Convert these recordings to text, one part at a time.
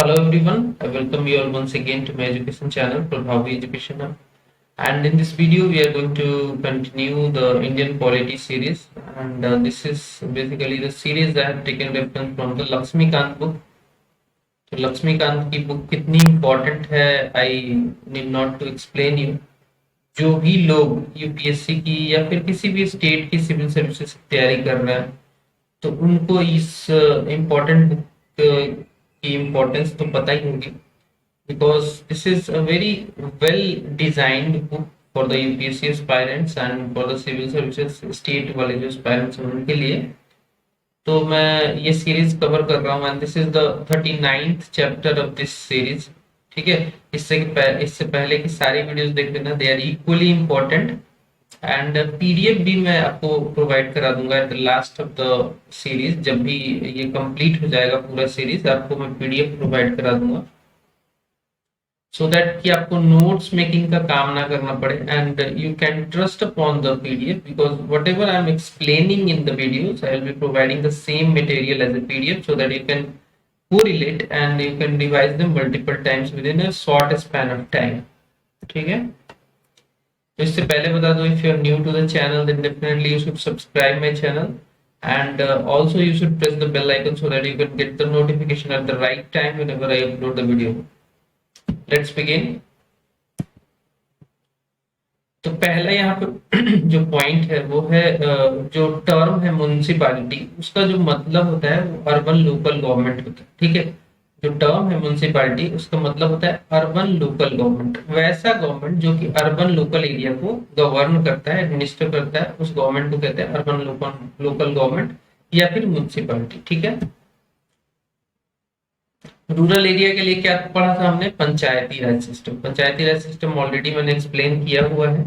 Hello everyone, I welcome you all once again to my education channel Prabhavi Education Hub. And in this video we are going to continue the Indian polity series, and this is basically the series that I have taken reference from the Lakshmikant book. तो लक्ष्मीकांत की book कितनी important है I need not to explain you. जो भी लोग UPSC की या फिर किसी भी स्टेट की सिविल सर्विसेज की तैयारी कर रहे हैं तो उनको इस इम्पोर्टेंट बुक की इम्पोर्टेंस तो पता ही होगी, because this is a very well designed book for the UPSC aspirants and for the civil services state वाले जो aspirants हैं उनके लिए। तो मैं ये सीरीज कवर कर रहा हूँ and this is the 39th chapter of this series. ठीक है, इससे पहले की सारी वीडियोस देख लेना, they are equally important. And PDF भी मैं आपको प्रोवाइड करा दूंगा at the last of the series. जब भी ये कंप्लीट हो जाएगा पूरा सीरीज आपको मैं पीडीएफ प्रोवाइड करा दूंगा, so that कि आपको नोट्स मेकिंग का काम ना करना पड़े and you can trust upon the PDF, because whatever I am explaining in the videos I will be providing the same material as a PDF so that you can correlate and you can revise them multiple times within a short span of time. ठीक है, तो इससे पहले बता दो, if you are new to the channel then definitely you should subscribe my channel and also you should press the bell icon so that you can get the notification at the right time whenever I upload the video. Let's begin. तो पहला यहाँ पे जो point है वो है जो term है म्युनिसिपैलिटी, उसका जो मतलब होता है वो अर्बन लोकल गवर्नमेंट होता है। ठीक है, जो टर्म है म्युनिसिपैलिटी उसका मतलब होता है अर्बन लोकल गवर्नमेंट, वैसा गवर्नमेंट जो कि अर्बन लोकल एरिया को गवर्न करता है, एडमिनिस्टर करता है, उस गवर्नमेंट को कहते हैं अर्बन लोकल गवर्नमेंट या फिर म्युनिसिपैलिटी। ठीक है, रूरल एरिया के लिए क्या पढ़ा था हमने? Panchayati Raj system. Panchayati Raj system already मैंने एक्सप्लेन किया हुआ है।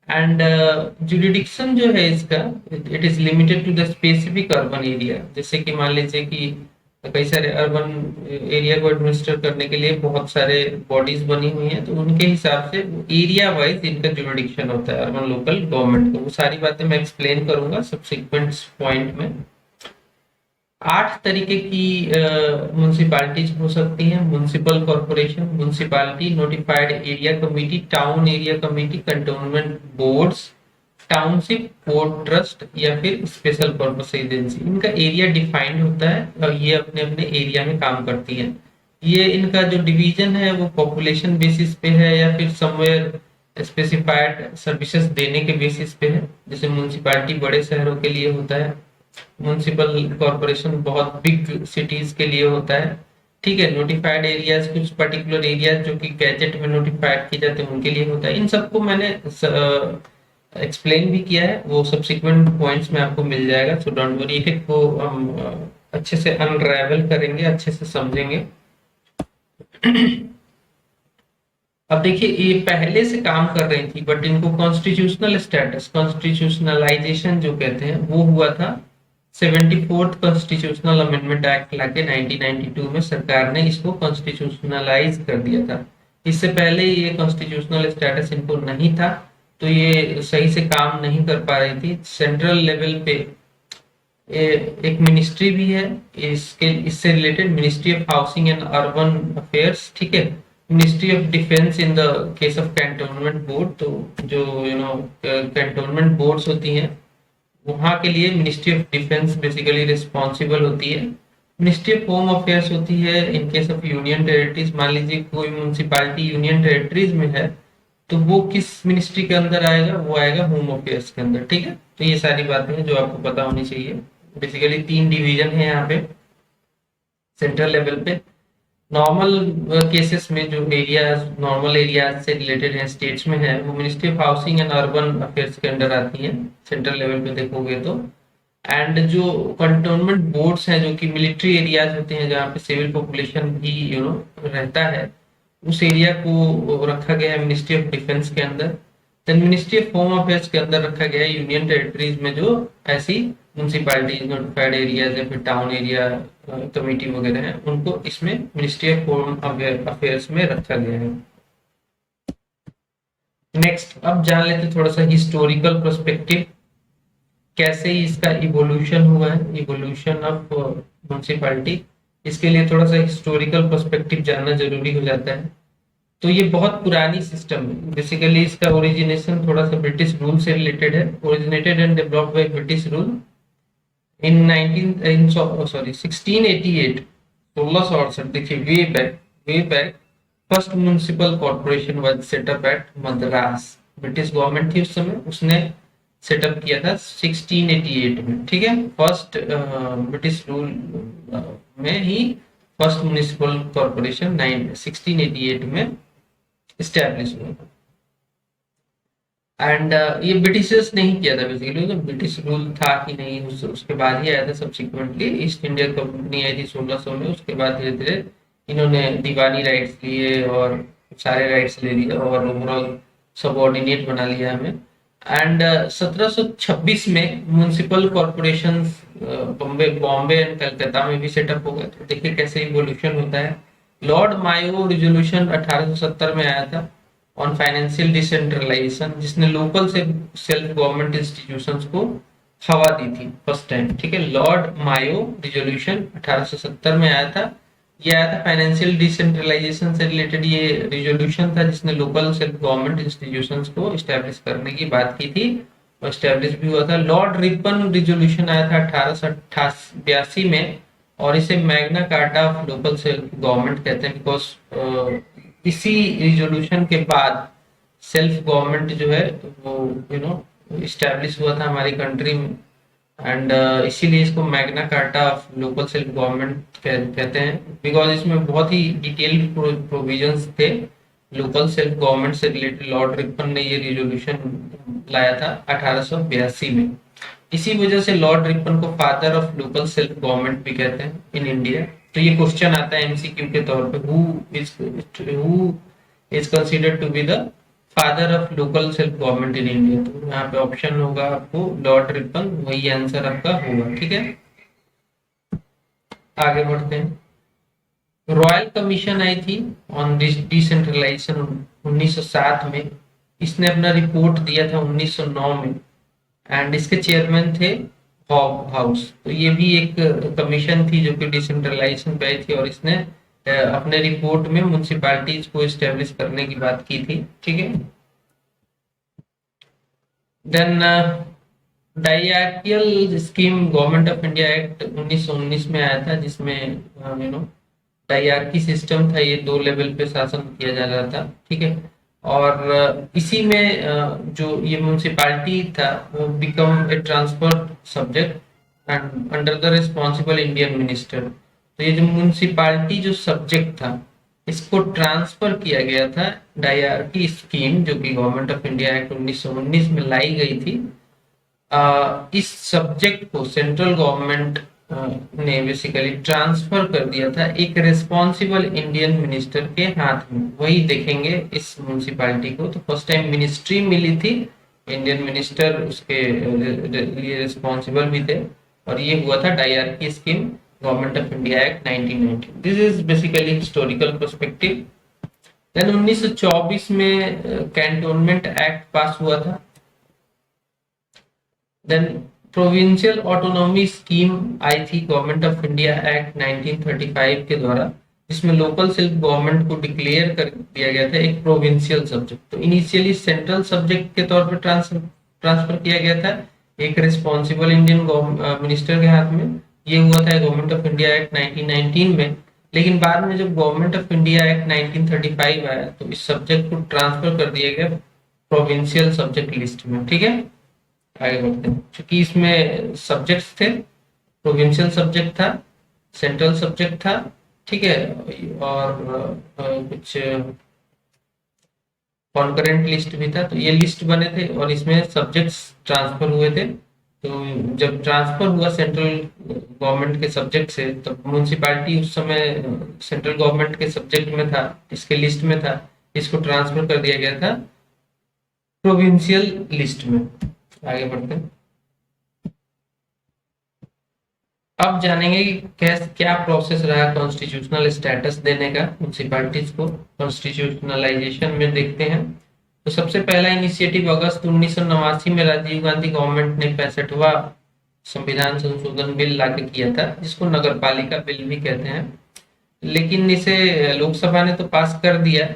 एंड जुरिडिक्शन जो है इसका, it is limited to the specific urban area. जैसे कि मान लीजिए कि कई सारे अर्बन एरिया को एडमिनिस्टर करने के लिए बहुत सारे बॉडीज बनी हुई हैं, तो उनके हिसाब से एरिया वाइज इनका जुरिडिक्शन होता है अर्बन लोकल गवर्नमेंट का। वो सारी बातें मैं एक्सप्लेन करूंगा सब्सिक्वेंट पॉइंट में। 8 तरीके की म्युनिसिपैलिटीज हो सकती हैं: municipal corporation, municipality, notified area committee, town area committee, cantonment boards, township, port trust या फिर स्पेशल पर्पस एजेंसी। इनका एरिया डिफाइंड होता है और ये अपने अपने एरिया में काम करती हैं। ये इनका जो डिवीजन है वो पॉपुलेशन बेसिस पे है या फिर समवेयर स्पेसिफाइड सर्विसेज देने के बेसिस पे है। जैसे म्युनिसिपैलिटी बड़े शहरों के लिए होता है, म्युनिसिपल कॉर्पोरेशन बहुत बिग सिटीज के लिए होता है। ठीक है, नोटिफाइड एरियाज कुछ पर्टिकुलर एरियाज जो कि गैजेट में नोटिफाइड किए जाते हैं उनके लिए होता है। इन सबको मैंने एक्सप्लेन भी किया है, वो सब्सिक्वेंट पॉइंट्स में आपको मिल जाएगा, सो डोंट वरी, को हम अच्छे से अनराइवल करेंगे, अच्छे से समझेंगे। अब देखिए, ये पहले से काम कर रही थी बट इनको कॉन्स्टिट्यूशनल स्टेटस, कॉन्स्टिट्यूशनलाइजेशन जो कहते हैं, वो हुआ था 74th कॉन्स्टिट्यूशनल अमेंडमेंट एक्ट लाके 1992 में सरकार ने इसको कॉन्स्टिट्यूशनलाइज कर दिया था। इससे पहले ये कॉन्स्टिट्यूशनल स्टेटस इनको नहीं था, तो ये सही से काम नहीं कर पा रही थी। सेंट्रल लेवल पे एक मिनिस्ट्री भी है इससे related, ministry of housing and urban affairs. ठीक है, ministry of defence in the case of cantonment board. तो जो कैंटोनमेंट बोर्ड्स होती हैं वहां के लिए ministry of defence basically responsible होती है। मिनिस्ट्री ऑफ होम अफेयर्स होती है in case of union territories. मान लीजिए कोई म्यूनिसिपैलिटी यूनियन टेरिटरीज में है तो वो किस मिनिस्ट्री के अंदर आएगा? वो आएगा होम अफेयर्स के अंदर। ठीक है, तो ये सारी बातें हैं जो आपको पता होनी चाहिए। बेसिकली 3 डिवीजन है यहाँ पे सेंट्रल लेवल पे। नॉर्मल केसेस में जो एरियाज नॉर्मल एरियाज से रिलेटेड हैं, स्टेट्स में है, वो ministry of housing and urban affairs के अंडर आती हैं सेंट्रल लेवल पे देखोगे तो। एंड जो कंटोनमेंट बोर्ड्स हैं जो कि मिलिट्री एरियाज होते हैं जहाँ पे सिविल पॉपुलेशन भी रहता है, उस एरिया को रखा गया है मिनिस्ट्री ऑफ डिफेंस के अंदर। Then ministry of home affairs के अंदर रखा गया है यूनियन टेरिटरीज में जो ऐसी म्यूनिसिपैलिटीज, नोटिफाइड एरियाज या फिर टाउन एरिया कमेटी वगैरह है, उनको इसमें मिनिस्ट्री ऑफ होम अफेयर्स में रखा गया है। नेक्स्ट, अब जान लेते थोड़ा सा हिस्टोरिकल पर्सपेक्टिव, कैसे इसका इवोल्यूशन हुआ है, इवोल्यूशन ऑफ म्यूनिसिपैलिटी। इसके लिए थोड़ा सा हिस्टोरिकल पर्सपेक्टिव जानना जरूरी हो जाता है। तो ये बहुत पुरानी सिस्टम है। बेसिकली इसका ओरिजिनेशन थोड़ा सा ब्रिटिश रूल से रिलेटेड है। Originated and developed by British rule in 1688, 1668। देखिए, way back first municipal corporation was set up at Madras. British government थी उस समय, उसने सेटअप किया था 1688 में। ठीक है, फर्स्ट ब्रिटिश रूल में ही फर्स्ट म्युनिसिपल कॉर्पोरेशन 1688 में स्टैब्लिश हुआ। एंड ये ब्रिटिशर्स ने ही किया था बेसिकली, तो ब्रिटिश रूल था कि नहीं उसके बाद ही आया था। सब्सिक्वेंटली ईस्ट इंडिया कंपनी आई थी 1600 में। उसके बाद धीरे धीरे इन्होंने दीवानी राइट्स लिए और सारे राइट्स ले लिए और ओवरऑल सबऑर्डिनेट बना लिया हमें। एंड 1726 में municipal corporation Bombay Bombay and Calcutta में भी सेटअप हो गए। तो देखिए कैसे इवोल्यूशन होता है। लॉर्ड मायो रिजोल्यूशन 1870 में आया था ऑन फाइनेंशियल डिसेंट्रलाइजेशन, जिसने लोकल से सेल्फ गवर्नमेंट इंस्टीट्यूशंस को हवा दी थी फर्स्ट टाइम। ठीक है, लॉर्ड मायो रिजोल्यूशन 1870 में आया था। ये आया था फाइनेंशियल डिसेंट्रलाइजेशन से रिलेटेड। ये रिजोल्यूशन था जिसने लोकल सेल्फ गवर्नमेंट इंस्टीट्यूशंस को इस्टेब्लिश करने की बात की थी और इस्टेब्लिश भी हुआ था। लॉर्ड रिपन रिजोल्यूशन आया था 1882 में और इसे Magna carta of local self government कहते हैं, बिकॉज इसी रिजोल्यूशन के बाद सेल्फ गवर्नमेंट जो है वो इस्टेब्लिश हुआ था हमारी कंट्री में। एंड इसीलिए इसको Magna carta of local self government कहते हैं, बिकॉज इसमें बहुत ही डिटेल्ड प्रोविजंस थे लोकल सेल्फ गवर्नमेंट से रिलेटेड। लॉर्ड रिपन ने ये रिजोल्यूशन लाया था 1882 में। इसी वजह से लॉर्ड रिपन को father of local self government भी कहते हैं इन इंडिया। तो ये क्वेश्चन आता है एमसीक्यू के तौर पे, who is considered to be the father of local self government in India. तो यहाँ पे ऑप्शन होगा आपको लॉर्ड रिपन, वही आंसर आपका होगा। ठीक है, आगे बढ़ते हैं। रॉयल कमीशन आई थी ऑन डिसेंट्रलाइजेशन 1907 में। इसने अपना रिपोर्ट दिया था 1909 में एंड इसके चेयरमैन थे हॉब हाउस। तो ये भी एक कमीशन थी जो कि डिसेंट्रलाइजेशन पे आई थी और इसने अपने रिपोर्ट में म्युनिसिपैलिटीज को एस्टेब्लिश करने की बात की थी। ठीक है, then diarchical scheme government of India act 1919 में आया था, जिसमें डायरकी सिस्टम था। ये 2 लेवल पे शासन किया जा रहा था। ठीक है, और इसी में जो ये म्युनिसिपैलिटी था वो become a transfer subject and under the responsible Indian minister. तो ये जो म्युनिसिपैलिटी जो सब्जेक्ट था इसको ट्रांसफर किया गया था डायरकी स्कीम, जो कि गवर्नमेंट ऑफ इंडिया एक्ट 1919 में लाई गई थी। इस सब्जेक्ट को सेंट्रल गवर्नमेंट ने बेसिकली ट्रांसफर कर दिया था एक रिस्पॉन्सिबल इंडियन मिनिस्टर के हाथ में। वही देखेंगे इस म्युनिसिपैलिटी को। तो फर्स्ट टाइम मिनिस्ट्री मिली थी, इंडियन मिनिस्टर उसके लिए रिस्पॉन्सिबल भी थे और ये हुआ था dyarchy scheme government of India act 1919। This is basically historical perspective. Then 1924 में कैंटोनमेंट एक्ट पास हुआ था। देन प्रोविंशियल ऑटोनॉमी स्कीम आई थी गवर्नमेंट ऑफ इंडिया एक्ट 1935 के द्वारा, जिसमें लोकल सेल्फ गवर्नमेंट को डिक्लेयर कर दिया गया था एक प्रोविंशियल सब्जेक्ट। तो इनिशियली सेंट्रल सब्जेक्ट के तौर पर ट्रांसफर किया गया था एक रिस्पॉन्सिबल इंडियन मिनिस्टर के हाथ में। ये हुआ था गवर्नमेंट ऑफ इंडिया एक्ट 1919 में। लेकिन बाद में जब गवर्नमेंट ऑफ इंडिया एक्ट 1935 आया तो इस सब्जेक्ट को ट्रांसफर कर दिया गया प्रोविंशियल सब्जेक्ट लिस्ट में। ठीक है, आगे बढ़ते हैं। क्योंकि इसमें सब्जेक्ट्स थे, प्रोविंशियल सब्जेक्ट था, सेंट्रल सब्जेक्ट था। ठीक है, और कुछ कॉन्करेंट लिस्ट भी था। तो ये लिस्ट बने थे और इसमें सब्जेक्ट्स ट्रांसफर हुए थे। तो जब ट्रांसफर हुआ सेंट्रल गवर्नमेंट के सब्जेक्ट से, तब म्युनिसिपैलिटी उस समय सेंट्रल गवर्नमेंट के सब्जेक्ट में था, इसके लिस्ट में था। इसको ट्रांसफर कर दिया गया था प्रोविंशियल लिस्ट में। आगे बढ़ते हैं। अब जानेंगे कि क्या प्रोसेस रहा कॉन्स्टिट्यूशनल स्टेटस देने का म्युनिसिपैलिटीज को। कॉन्स्टिट्यूशनलाइजेशन में देखते हैं तो सबसे पहला इनिशिएटिव अगस्त 1989 में राजीव गांधी गवर्नमेंट ने 65वां संविधान संशोधन बिल लाके किया था, जिसको नगर पालिका बिल भी कहते हैं। लेकिन इसे लोकसभा ने तो पास कर दिया,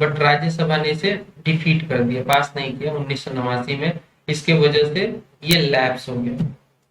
बट राज्यसभा ने इसे डिफीट कर दिया, पास नहीं किया 1989 में। इसके वजह से ये लैप्स हो गया,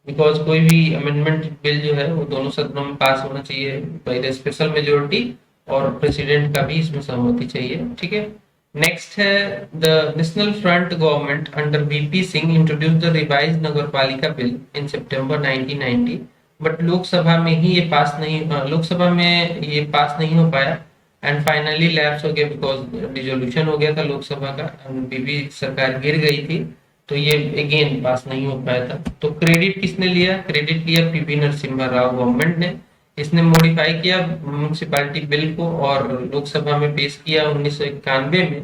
बिकॉज कोई भी अमेंडमेंट बिल जो है वो दोनों सदनों में पास होना चाहिए बाय द स्पेशल मेजोरिटी, और प्रेसिडेंट का भी इसमें सहमति चाहिए। ठीक है। नेक्स्ट है the national front government under VP Singh introduce the revise Nagar Palika bill in September 1990, but Lok Sabha में ही ये पास नहीं, लोकसभा में ये पास नहीं हो पाया एंड फाइनली लैप्स हो गया, बिकॉज डिसोल्यूशन हो गया था लोकसभा का, बीबी सरकार गिर गई थी, तो ये अगेन पास नहीं हो पाया था। तो क्रेडिट किसने लिया? क्रेडिट लिया पीवी नरसिम्हा राव गवर्नमेंट ने। इसने मॉडिफाई किया म्यूनिसिपैलिटी बिल को और लोकसभा में पेश किया 1991 में,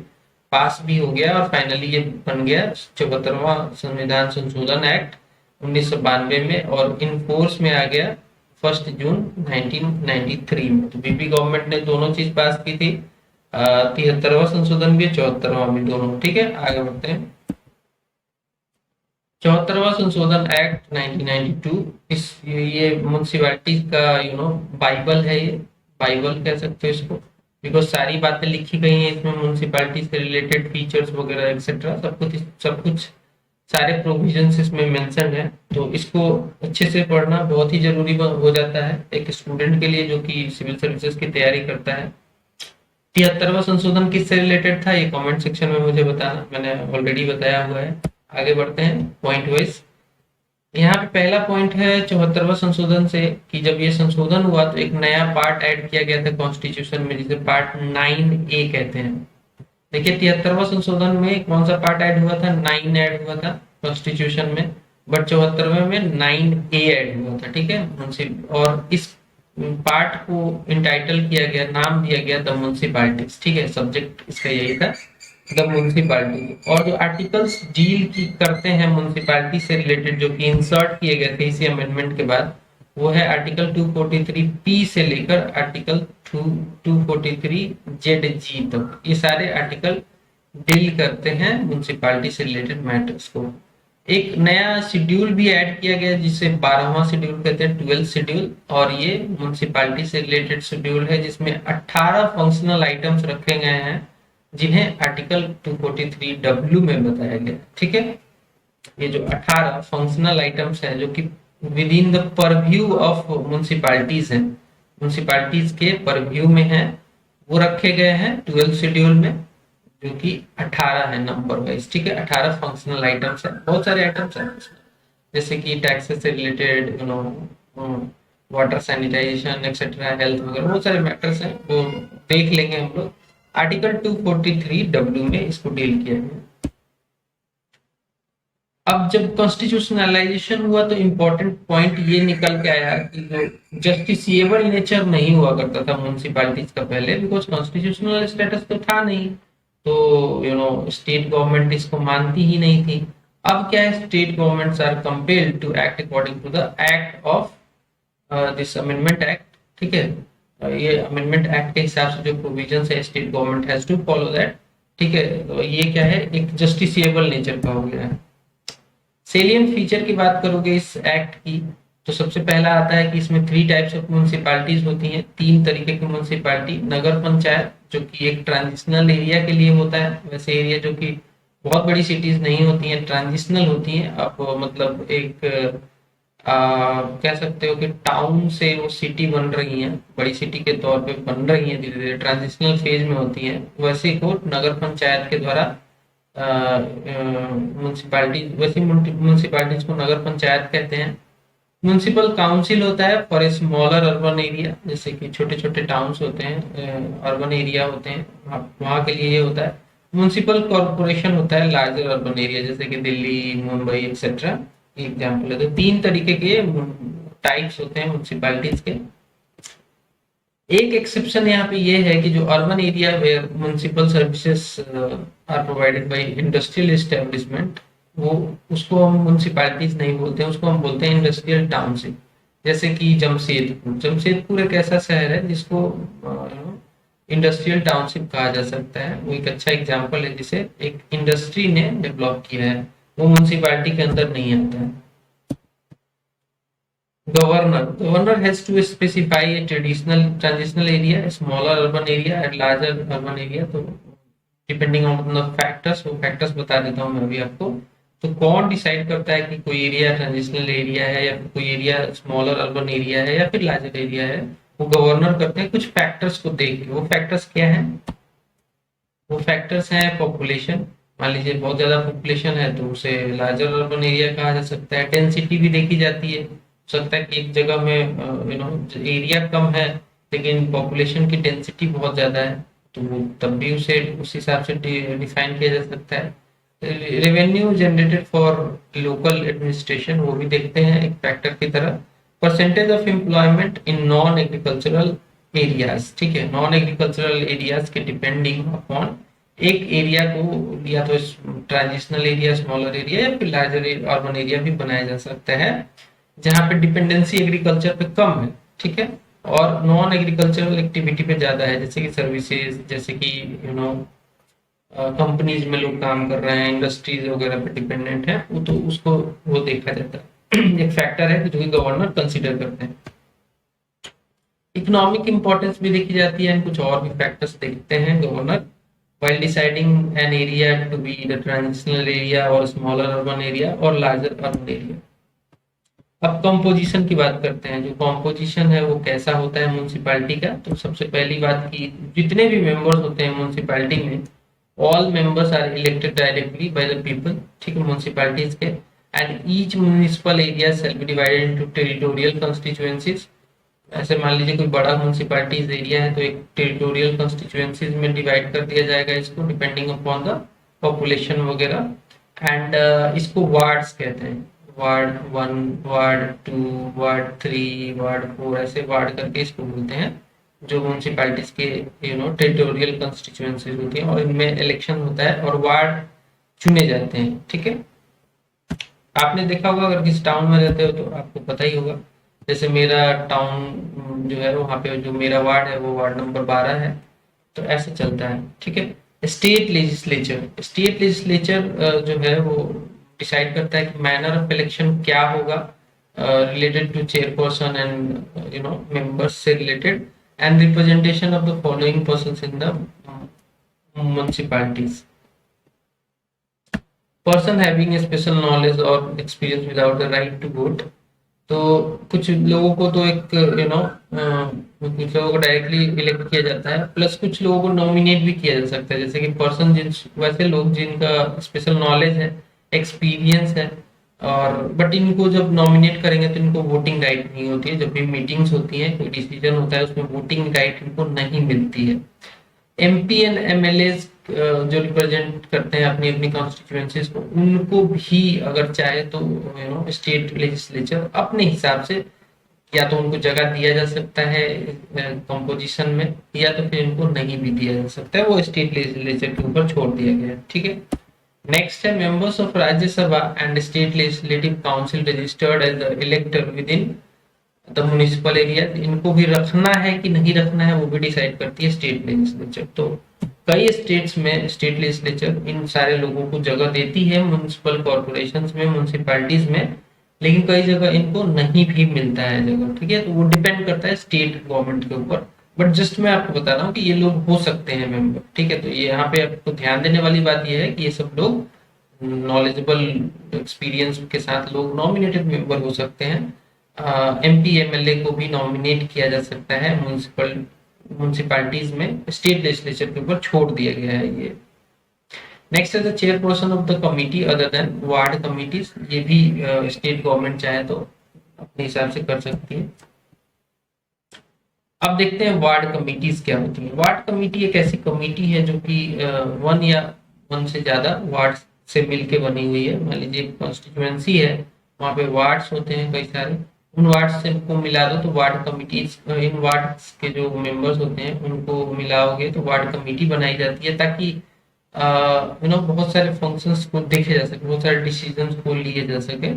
पास भी हो गया और फाइनली ये बन गया 74वां संविधान संशोधन एक्ट 1992 में, और इन फोर्स में आ गया 1 जून 1993 में। तो बीबी गवर्नमेंट ने दोनों चीज पास की थी, 73वां संशोधन भी, 74वां भी, दोनों। ठीक है, आगे बढ़ते हैं। 74वां संशोधन एक्ट 1992, इस ये म्यूनसिपैलिटी का बाइबल है, ये बाइबल कह सकते हो इसको, बिकॉज सारी बातें लिखी गई हैं इसमें, म्यूनसिपैलिटी से रिलेटेड फीचर्स वगैरह एक्सेट्रा सब कुछ सारे प्रोविजंस इसमें मेंशन है। तो इसको अच्छे से पढ़ना बहुत ही जरूरी हो जाता है एक स्टूडेंट के लिए जो कि सिविल सर्विसेज की तैयारी करता है। 73वां संशोधन किससे रिलेटेड था, ये कमेंट सेक्शन में मुझे बताना, मैंने ऑलरेडी बताया हुआ है। आगे बढ़ते हैं पॉइंट वाइज। यहाँ पे पहला पॉइंट है 74वां संशोधन से, कि जब ये संशोधन हुआ तो एक नया पार्ट ऐड किया गया था कॉन्स्टिट्यूशन में, जिसे पार्ट 9A कहते हैं। देखिए 73वां संशोधन में कौन सा पार्ट ऐड हुआ था? 9 ऐड हुआ था कॉन्स्टिट्यूशन में, बट 74वें में 9A ऐड हुआ था। ठीक है, और इस पार्ट को इंटाइटल किया गया, नाम दिया गया द म्युनिसिपैलिटीज। ठीक है, सब्जेक्ट इसका यही था, द म्युनिसिपैलिटी। और जो आर्टिकल्स डील की करते हैं म्युनिसिपैलिटी से रिलेटेड, जो कि इंसर्ट किए गए थे इसी अमेंडमेंट के बाद, वो है आर्टिकल 243 से लेकर आर्टिकल 243 ZG तक। ये सारे आर्टिकल डील करते हैं म्युनिसिपैलिटी से रिलेटेड मैटर्स को। एक नया शेड्यूल भी ऐड किया गया जिसे 12वां शेड्यूल कहते हैं, 12th शेड्यूल, और ये म्युनिसिपैलिटी से रिलेटेड शेड्यूल है, जिसमें 18 फंक्शनल आइटम्स रखे गए हैं, जिन्हें आर्टिकल 243W में बताया गया। ठीक है, ये जो 18 फंक्शनल आइटम्स हैं जो कि with in the purview of municipalities हैं, म्युनिसिपैलिटीज के परव्यू में हैं, वो रखे गए हैं 12th शेड्यूल में, जो कि 18 है नंबर वाइज। ठीक है, 18 फंक्शनल आइटम्स है, बहुत सारे आइटम्स हैं इसमें, जैसे कि टैक्सेस से related, water sanitization etcetera, health वगैरह, बहुत सारे मैटर्स हैं, वो देख लेंगे हम लोग। आर्टिकल 243W में इसको डील किया गया। अब जब कॉन्स्टिट्यूशनलाइजेशन हुआ तो इंपॉर्टेंट पॉइंट ये निकल के आया कि जो जस्टिसिएबल नेचर नहीं हुआ करता था म्युनिसिपैलिटीज का पहले, बिकॉज कॉन्स्टिट्यूशनल स्टेटस तो था नहीं, तो स्टेट गवर्नमेंट इसको मानती ही नहीं थी। अब क्या है, state governments are compelled to act according to the act of this amendment act. ठीक है, ये अमेंडमेंट एक्ट के हिसाब से जो प्रोविजंस है, state government has to follow that. ठीक है, तो ये क्या है, एक जस्टिसिएबल नेचर का हो गया है। सेलियंट फीचर की बात करोगे इस एक्ट की, तो सबसे पहला आता है कि इसमें 3 टाइप्स ऑफ म्युनिसिपैलिटीज होती हैं, 3 तरीके की म्युनिसिपैलिटी। नगर पंचायत, जो कि एक ट्रांजिशनल एरिया के लिए होता है, वैसे एरिया जो कि बहुत बड़ी सिटीज नहीं होती हैं, ट्रांजिशनल होती हैं। अब मतलब एक कह सकते हो कि टाउन से वो सिटी बन रही है, बड़ी सिटी के तौर पे बन रही है, धीरे धीरे ट्रांजिशनल फेज में होती है, वैसे को नगर पंचायत के द्वारा म्युनिसिपैलिटी, वैसे म्युनिसिपैलिटीज को नगर पंचायत कहते हैं। म्युनिसिपल काउंसिल होता है for a smaller urban area, जैसे कि छोटे छोटे टाउन्स होते हैं, अर्बन एरिया होते हैं, वहाँ के लिए ये होता है। म्युनिसिपल कॉर्पोरेशन होता है लार्जर अर्बन एरिया, जैसे कि दिल्ली, मुंबई एक्सेट्रा, एग्जाम्पल है। तो 3 तरीके के टाइप्स होते हैं म्युनिसिपैलिटीज के। एक एक्सेप्शन यहाँ पे ये है कि जो urban area where municipal services are provided by industrial establishment, वो उसको हम म्युनिसिपैलिटीज नहीं बोलते हैं, उसको हम बोलते हैं इंडस्ट्रियल टाउनशिप। जैसे कि जमशेदपुर एक ऐसा शहर है जिसको इंडस्ट्रियल टाउनशिप कहा जा सकता है। वो एक अच्छा एग्जाम्पल है जिसे एक इंडस्ट्री ने डेवलप किया है, वो म्युनिसिपैलिटी के अंदर नहीं आता है। Governor has to specify a traditional transitional area, a smaller urban area and larger urban area. तो डिपेंडिंग ऑन द फैक्टर्स, वो फैक्टर्स बता देता हूँ मैं अभी आपको। तो कौन डिसाइड करता है कि कोई एरिया ट्रांजिशनल एरिया है या फिर कोई एरिया स्मॉलर अर्बन एरिया है या फिर लार्जर एरिया है? वो गवर्नर करते हैं कुछ फैक्टर्स को देख के। वो फैक्टर्स क्या है? वो फैक्टर्स हैं पॉपुलेशन। मान लीजिए बहुत ज्यादा पॉपुलेशन है तो उसे लार्जर अर्बन एरिया कहा जा सकता है। डेंसिटी भी देखी जाती है, हो सकता है कि एक जगह में एरिया कम है लेकिन पॉपुलेशन की डेंसिटी बहुत ज्यादा है, तो तब भी उसे उस हिसाब से डिफाइन किया जा सकता है। Revenue generated for local administration, वो भी देखते हैं एक फैक्टर की तरह। Percentage of employment in non agricultural areas, ठीक है, नॉन एग्रीकल्चरल एरियाज के डिपेंडिंग अपॉन एक एरिया को या तो ट्रांजिशनल एरिया, स्मॉलर एरिया या फिर लार्जर अर्बन एरिया भी बनाया जा सकता है जहां पे डिपेंडेंसी एग्रीकल्चर पे कम है, ठीक है, और नॉन एग्रीकल्चरल एक्टिविटी पे ज्यादा है, जैसे कि सर्विसेज, जैसे कि कंपनीज में लोग काम कर रहे हैं, इंडस्ट्रीज वगैरह पे डिपेंडेंट है, वो तो उसको वो देखा जाता है। एक फैक्टर है जो कि गवर्नर कंसीडर करते हैं। इकोनॉमिक इंपॉर्टेंस भी देखी जाती है, कुछ और भी फैक्टर्स देखते हैं governor while deciding an area to be the transitional area or smaller urban area or larger urban area। अब कंपोजिशन की बात करते हैं। जो कंपोजिशन है वो कैसा होता है म्यूनिसिपैलिटी का? तो सबसे पहली बात की जितने भी मेंबर्स होते हैं म्यूनिसिपैलिटी में, all members are elected directly by the people, ठीक है, म्यूनिसिपैलिटीज के। And each municipal area shall be divided into territorial constituencies. ऐसे मान लीजिए कोई बड़ा म्यूनिसिपैलिटीज एरिया है तो एक टेरिटोरियल कंस्टिट्यूएंसीज में डिवाइड कर दिया जाएगा इसको, डिपेंडिंग अपॉन द पॉपुलेशन वगैरह। एंड इसको वार्ड्स कहते हैं, वार्ड 1, वार्ड 2, वार्ड 3, वार्ड 4, ऐसे वार्ड करके इसको बोलते हैं जो म्यूनिसिपैलिटीज के टेरिटोरियल कंस्टिट्यूएंसीज होती हैं, और इनमें इलेक्शन होता है और वार्ड चुने जाते हैं, ठीक है। आपने देखा होगा अगर किसी टाउन में रहते हो तो आपको पता ही होगा। जैसे मेरा टाउन जो है वहाँ पे जो मेरा वार्ड है वो वार्ड नंबर 12 है, तो ऐसे चलता है, ठीक है। स्टेट लेजिस्लेचर जो है वो डिसाइड करता है कि मैनर ऑफ इलेक्शन क्या होगा related to chairperson and members से related, and representation of the following persons in the municipalities. Person having special knowledge और experience without the right to vote. तो कुछ लोगों को तो एक कुछ लोगों को डायरेक्टली इलेक्ट किया जाता है, प्लस कुछ लोगों को नॉमिनेट भी किया जा सकता है, जैसे कि पर्सन जिन वैसे लोग जिनका स्पेशल नॉलेज है, एक्सपीरियंस है, और बट इनको जब नॉमिनेट करेंगे तो इनको वोटिंग राइट नहीं होती है। जब भी मीटिंग्स होती है, कोई डिसीजन होता है, उसमें वोटिंग राइट इनको नहीं मिलती है। एमपी एंड एमएलए जो रिप्रेजेंट करते हैं अपनी अपनी कॉन्स्टिट्यूएंसीज को, उनको भी अगर चाहे तो स्टेट लेजिस्लेचर अपने हिसाब से या तो उनको जगह दिया जा सकता है कंपोजिशन में, या तो फिर इनको नहीं भी दिया जा सकता है, वो स्टेट लेजिस्लेचर के ऊपर छोड़ दिया गया है, ठीक है। नेक्स्ट है members of Rajya Sabha and state legislative council registered as the elector within the municipal area. इनको भी रखना है कि नहीं रखना है वो भी डिसाइड करती है स्टेट लेजिस्लेचर। तो कई स्टेट्स में स्टेट लेजिस्लेचर इन सारे लोगों को जगह देती है म्युनिसिपल कॉर्पोरेशंस में, म्युनिसिपैलिटीज में, लेकिन कई जगह इनको नहीं भी मिलता है जगह, ठीक है। तो वो डिपेंड करता है स्टेट गवर्नमेंट के ऊपर, बट जस्ट मैं आपको बता रहा हूँ कि ये लोग हो सकते हैं मेंबर, ठीक है। तो ये यहाँ पे आपको ध्यान देने वाली बात ये है कि ये सब लोग नॉलेजेबल एक्सपीरियंस के साथ लोग नॉमिनेटेड मेंबर हो सकते हैं। एमपी एमएलए को भी नॉमिनेट किया जा सकता है म्युनिसिपैलिटीज में, स्टेट लेजिस्लेचर के ऊपर छोड़ दिया गया है ये। नेक्स्ट है the chairperson of the committee other than ward committees. ये भी स्टेट गवर्नमेंट चाहे तो अपने हिसाब से कर सकती है। अब देखते हैं वार्ड कमिटीज क्या होती है। वार्ड कमिटी एक ऐसी कमिटी है जो कि वन या वन से ज्यादा वार्ड से मिलके बनी हुई है। मान लीजिए कॉन्स्टिट्यूएंसी है, वहां पे वार्ड्स होते हैं कई सारे, उन वार्ड से को मिला दो तो वार्ड कमिटी, इन वार्ड के जो मेंबर्स होते हैं उनको मिलाओगे तो वार्ड कमेटी बनाई जाती है, ताकि बहुत सारे फंक्शंस को देखे जा सके, बहुत सारे डिसीजंस को लिए जा सके,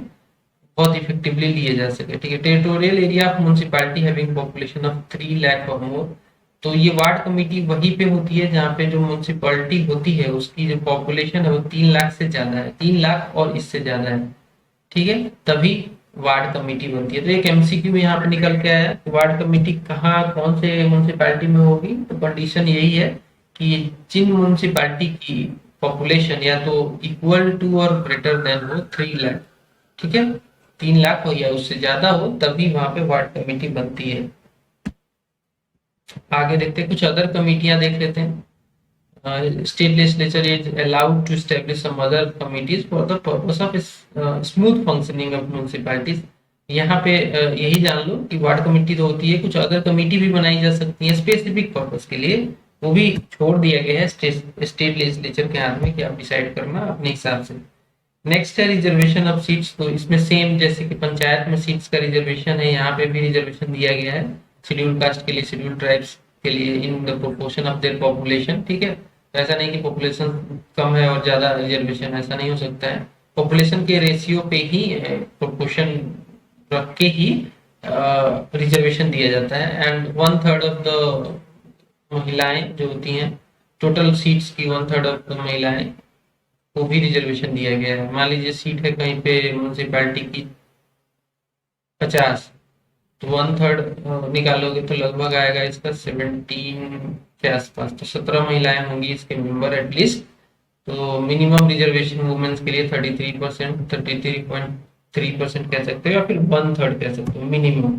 बहुत इफेक्टिवली लिए जा सके, ठीक है। Territorial area of municipality having population of 3 lakh और मोर। तो ये वार्ड कमेटी वहीं पे होती है जहाँ पे जो म्युनिसिपैलिटी होती है उसकी जो पॉपुलेशन है वो 3 लाख से ज्यादा है, 3 लाख और इससे ज्यादा है, ठीक है, तभी वार्ड कमेटी बनती है। तो एक एमसीक्यू यहाँ पे निकल के आया कि वार्ड कमेटी कहाँ कौन से म्यूनसिपैलिटी में होगी। तो कंडीशन यही है कि जिन म्यूनसिपैलिटी की पॉपुलेशन या तो इक्वल टू और ग्रेटर देन हो 3 लाख, ठीक है, 3 लाख हो या उससे ज्यादा हो, तभी वहां पे वार्ड कमेटी बनती है। आगे देखते हैं, कुछ अदर कमेटियां देख लेते हैं। State legislature is allowed to establish some other committees for the purpose of smooth functioning of municipalities। यहाँ पे यही जान लो कि वार्ड कमेटी तो होती है, कुछ अदर कमेटी भी बनाई जा सकती है स्पेसिफिक पर्पस के लिए, वो भी छोड़ दिया गया है स्टेट लेजिस्लेचर के हाथ में कि आप डिसाइड करना अपने हिसाब से। नेक्स्ट है रिजर्वेशन ऑफ सीट्स। तो इसमें सेम जैसे कि पंचायत में सीट्स का रिजर्वेशन है, यहाँ पे भी रिजर्वेशन दिया गया है शेड्यूल कास्ट के लिए, शेड्यूल ट्राइब्स के लिए, in the proportion of their population, ठीक है। तो ऐसा नहीं कि पॉपुलेशन कम है और ज्यादा रिजर्वेशन, ऐसा नहीं हो सकता है। पॉपुलेशन के रेशियो पे ही प्रोपोर्शन रख के ही रिजर्वेशन दिया जाता है। एंड 1/3 ऑफ द महिलाएं जो होती हैं, टोटल सीट्स की 1/3 ऑफ द महिलाएं को भी रिजर्वेशन दिया गया है। मान लीजिए सीट है कहीं पे म्यूनसिपैलिटी की 50, तो 1/3 निकालोगे तो लगभग आएगा इसका 17 के आसपास। तो 17 महिलाएं होंगी इसके मेंबर एटलीस्ट। तो मिनिमम रिजर्वेशन वुमेन्स के लिए 33%, 33.3% कह सकते हो, या फिर 1/3 कह सकते हो मिनिमम।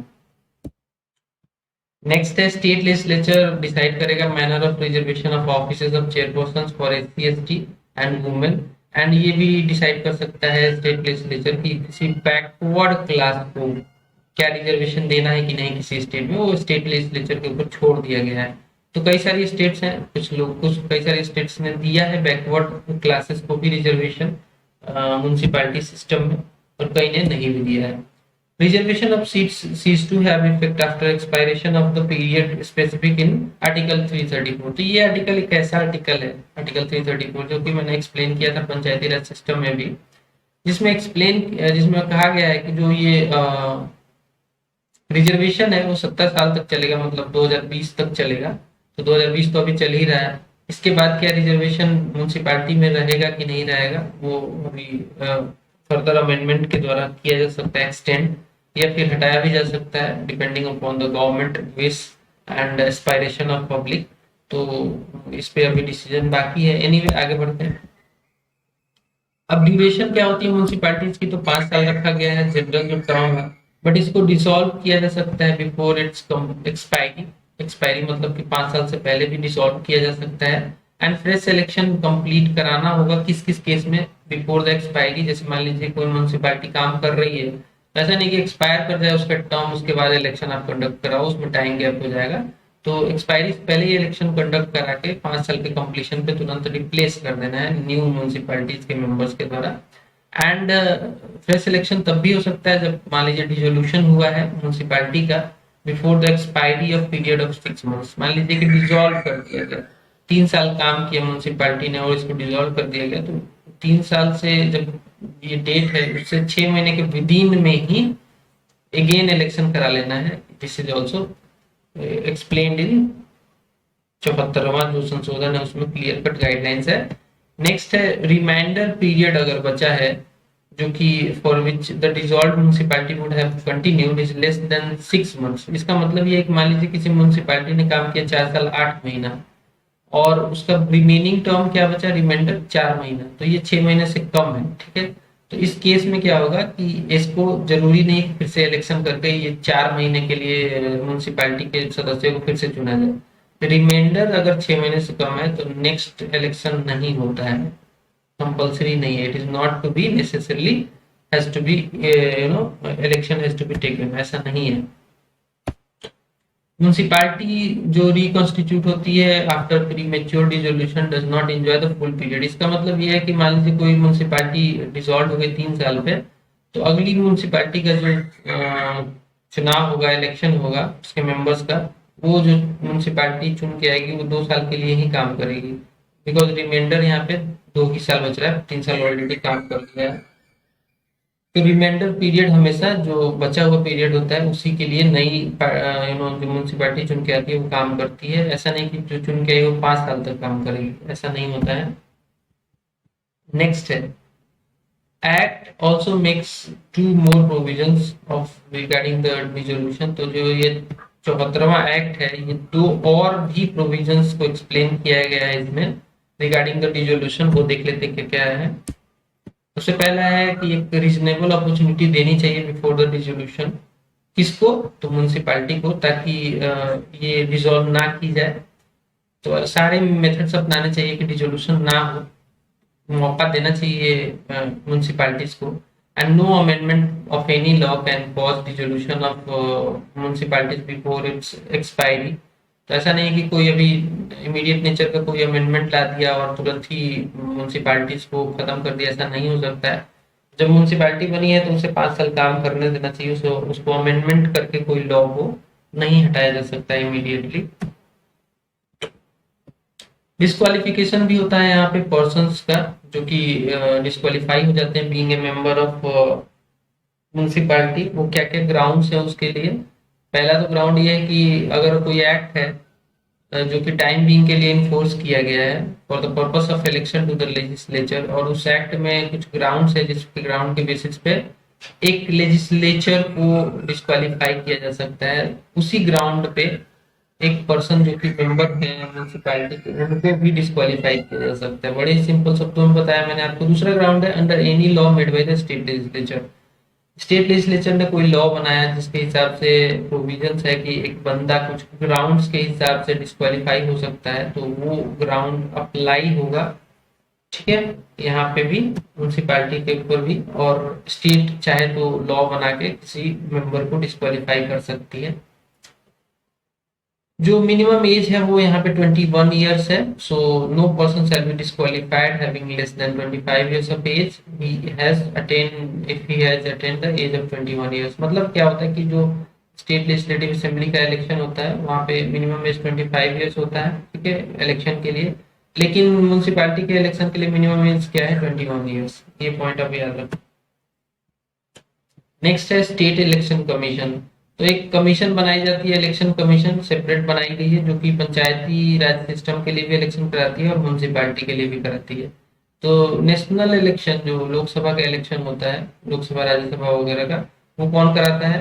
नेक्स्ट है स्टेट लेजिस्लेचर डिसाइड करेगा manner of reservation of offices of chairperson for SC ST and women. And ये भी डिसाइड कर सकता है स्टेट लेजिस्लेचर की किसी बैकवर्ड क्लास को क्या रिजर्वेशन देना है कि नहीं किसी स्टेट में, वो स्टेट लेजिस्लेचर के ऊपर छोड़ दिया गया है। तो कई सारी स्टेट्स हैं, कई सारी स्टेट्स ने दिया है बैकवर्ड क्लासेस को भी रिजर्वेशन म्युनिसिपैलिटी सिस्टम में, और कई ने नहीं भी दिया है। Reservation of seats cease to have effect after expiration of the period specific in Article 334। तो ये आर्टिकल एक ऐसा आर्टिकल है, आर्टिकल 334, जो कि मैंने एक्सप्लेन किया था पंचायती राज सिस्टम में भी, जिसमें कहा गया है कि जो ये रिजर्वेशन है वो 70 साल तक चलेगा, मतलब 2020 तक चलेगा। तो 2020 तो अभी चल ही रहा है। इसके बाद क्या रिजर्वेशन म्युनिसिपैलिटी में रहेगा कि नहीं रहेगा, वो अभी फर्दर अमेंडमेंट के द्वारा किया जा सकता है एक्सटेंड, या फिर हटाया भी जा सकता है depending upon the government wish and aspiration of public. तो इस पे अभी डिसीजन बाकी है। एनीवे आगे बढ़ते हैं। अब ड्यूरेशन क्या होती है म्युनिसिपैलिटीज की, तो 5 साल रखा गया है जनरल जो टर्म है, बट इसको डिसॉल्व किया जा सकता है बिफोर इट्स एक्सपायरी। एक्सपायरी मतलब कि 5 साल से पहले भी डिसॉल्व किया जा सकता है। एंड फ्रेश सिलेक्शन कंप्लीट कराना होगा किस किस केस में, बिफोर द एक्सपायरी। जैसे मान लीजिए कोई म्युनिसिपैलिटी काम कर रही है, ऐसा नहीं कि एक्सपायर कर जाए उसका टर्म उसके बाद इलेक्शन आप कंडक्ट कराओ, उसमें टाइम गैप हो जाएगा। तो एक्सपायरी से पहले ही इलेक्शन कंडक्ट करा के 5 साल के कंप्लीशन पे तुरंत रिप्लेस कर देना है न्यू म्युनिसिपैलिटीज के मेंबर्स के द्वारा। एंड फ्रेश इलेक्शन तब भी हो सकता है जब मान लीजिए डिसोल्यूशन हुआ है म्युनिसिपैलिटी का before the expiry of period of 6 months. मान लीजिए कि डिसॉल्व कर दिया गया, 3 साल काम किया म्युनिसिपैलिटी ने और इसको डिसॉल्व कर दिया गया, तो 3 साल से जब ये डेट है उससे 6 महीने के विदिन में ही अगेन इलेक्शन करा लेना है। This is also explained in 74वां जो संशोधन है उसमें क्लियर कट गाइडलाइंस है। नेक्स्ट है रिमाइंडर पीरियड अगर बचा है, जो कि for which the dissolved municipality would have continued is less than 6 months. इसका मतलब ये है कि मान लीजिए किसी म्युनिसिपैलिटी ने काम किया 4 साल 8 महीना और उसका रिमेनिंग टर्म क्या बचा, रिमाइंडर 4 महीना, तो ये 6 महीने से कम है, ठीक है। तो इस केस में क्या होगा कि इसको जरूरी नहीं फिर से इलेक्शन करके ये 4 महीने के लिए म्युनिसिपैलिटी के सदस्यों को फिर से चुना जाए। रिमाइंडर अगर 6 महीने से कम है तो नेक्स्ट इलेक्शन नहीं होता है, कंपल्सरी नहीं है। It is not to be necessarily has to be election has to be taken, ऐसा नहीं है। म्युनिसिपैलिटी जो रिकॉन्स्टिट्यूट होती है after premature dissolution does not enjoy the full period. इसका मतलब ये है कि मान लीजिए कोई म्युनिसिपैलिटी डिसॉल्व हो गई 3 साल पे, तो अगली म्युनिसिपैलिटी का जो चुनाव होगा, इलेक्शन होगा उसके मेंबर्स का, वो जो म्युनिसिपैलिटी चुन के आएगी वो 2 साल के लिए ही काम करेगी, बिकॉज रिमाइंडर यहाँ पे 2 ही साल बच रहा है, 3 साल ऑलरेडी काम कर लिया है। तो रिमाइंडर पीरियड हमेशा जो बचा हुआ पीरियड होता है उसी के लिए नई जो म्युनिसिपैलिटी चुन के आती है वो काम करती है। ऐसा नहीं कि जो चुन के आई वो 5 साल तक काम करेगी, ऐसा नहीं होता है। नेक्स्ट है act also makes 2 more provisions of regarding the dissolution. तो जो ये 74वां एक्ट है, ये 2 और भी प्रोविजंस को एक्सप्लेन किया गया है इसमें रिगार्डिंग द डिसोल्यूशन। वो देख लेते हैं कि क्या है। सबसे पहला है कि एक रीजनेबल अपॉर्चुनिटी देनी चाहिए बिफोर द डिसोल्यूशन। किसको? तो म्युनिसिपैलिटी को, ताकि ये डिसॉल्व ना की जाए। तो सारे मेथड्स अपनाने चाहिए कि डिसोल्यूशन ना हो, मौका देना चाहिए म्युनिसिपैलिटीज को। And no amendment of any law can cause dissolution of municipalities before its expiry. तो ऐसा नहीं है कि कोई अभी इमीडिएट नेचर का कोई अमेंडमेंट ला दिया और तुरंत ही म्युनिसिपैलिटीज को खत्म कर दिया, ऐसा नहीं हो सकता है। जब म्युनिसिपैलिटी बनी है तो उसे 5 साल काम करने देना चाहिए, उसको अमेंडमेंट करके कोई लॉ को नहीं हटाया जा सकता इमीडिएटली। डिस्क्वालिफिकेशन भी होता है यहाँ पे पर्सन्स का, जो कि डिस्क्वालीफाई हो जाते हैं being a member of municipality. वो क्या क्या ग्राउंड्स है उसके लिए? पहला तो ग्राउंड ये है कि अगर कोई एक्ट है जो कि टाइम बीइंग के लिए इन्फोर्स किया गया है for the purpose of election to the legislature, और उस एक्ट में कुछ ग्राउंड्स है जिसके ग्राउंड के बेसिस पे एक लेजिस्लेचर को डिस्क्वालीफाई किया जा सकता है। उसी ग्राउंड पे एक पर्सन जो कि मेंबर है म्यूनिसिपैलिटी के, उनको भी डिस्क्वालीफाई किया जा सकता है। बड़े सिंपल शब्दों में बताया मैंने आपको। दूसरा ग्राउंड है under any law made by the state legislature. State legislature ने कोई लॉ बनाया जिसके हिसाब से प्रोविजंस है कि एक बंदा कुछ ग्राउंड्स के हिसाब से डिस्क्वालीफाई हो सकता है, तो वो ग्राउंड अप्लाई होगा। ठीक है, यहाँ पे भी म्यूनिसिपैलिटी के ऊपर भी, और स्टेट चाहे तो लॉ बना के किसी मेंबर को डिस्क्वालीफाई कर सकती है। जो मिनिमम एज है वो यहाँ पे 21 ईयर्स है। So no person shall be disqualified having less than 25 years of age he has attain if he has attain the age of 21 years. मतलब क्या होता है कि जो स्टेट लेजिस्लेटिव असेंबली का इलेक्शन होता है वहाँ पे मिनिमम एज 25 ईयर्स होता है, ठीक है, इलेक्शन के लिए। लेकिन म्यूनिसिपैलिटी के इलेक्शन के लिए मिनिमम एज क्या है? 21 ईयर्स। ये पॉइंट अब याद रखो। नेक्स्ट है स्टेट इलेक्शन कमीशन। तो एक कमीशन बनाई जाती है, इलेक्शन कमीशन सेपरेट बनाई गई है, जो कि पंचायती राज सिस्टम के लिए भी इलेक्शन कराती है और म्यूनिसिपैलिटी के लिए भी कराती है। तो नेशनल इलेक्शन जो लोकसभा का इलेक्शन होता है, लोकसभा राज्यसभा वगैरह का, वो कौन कराता है?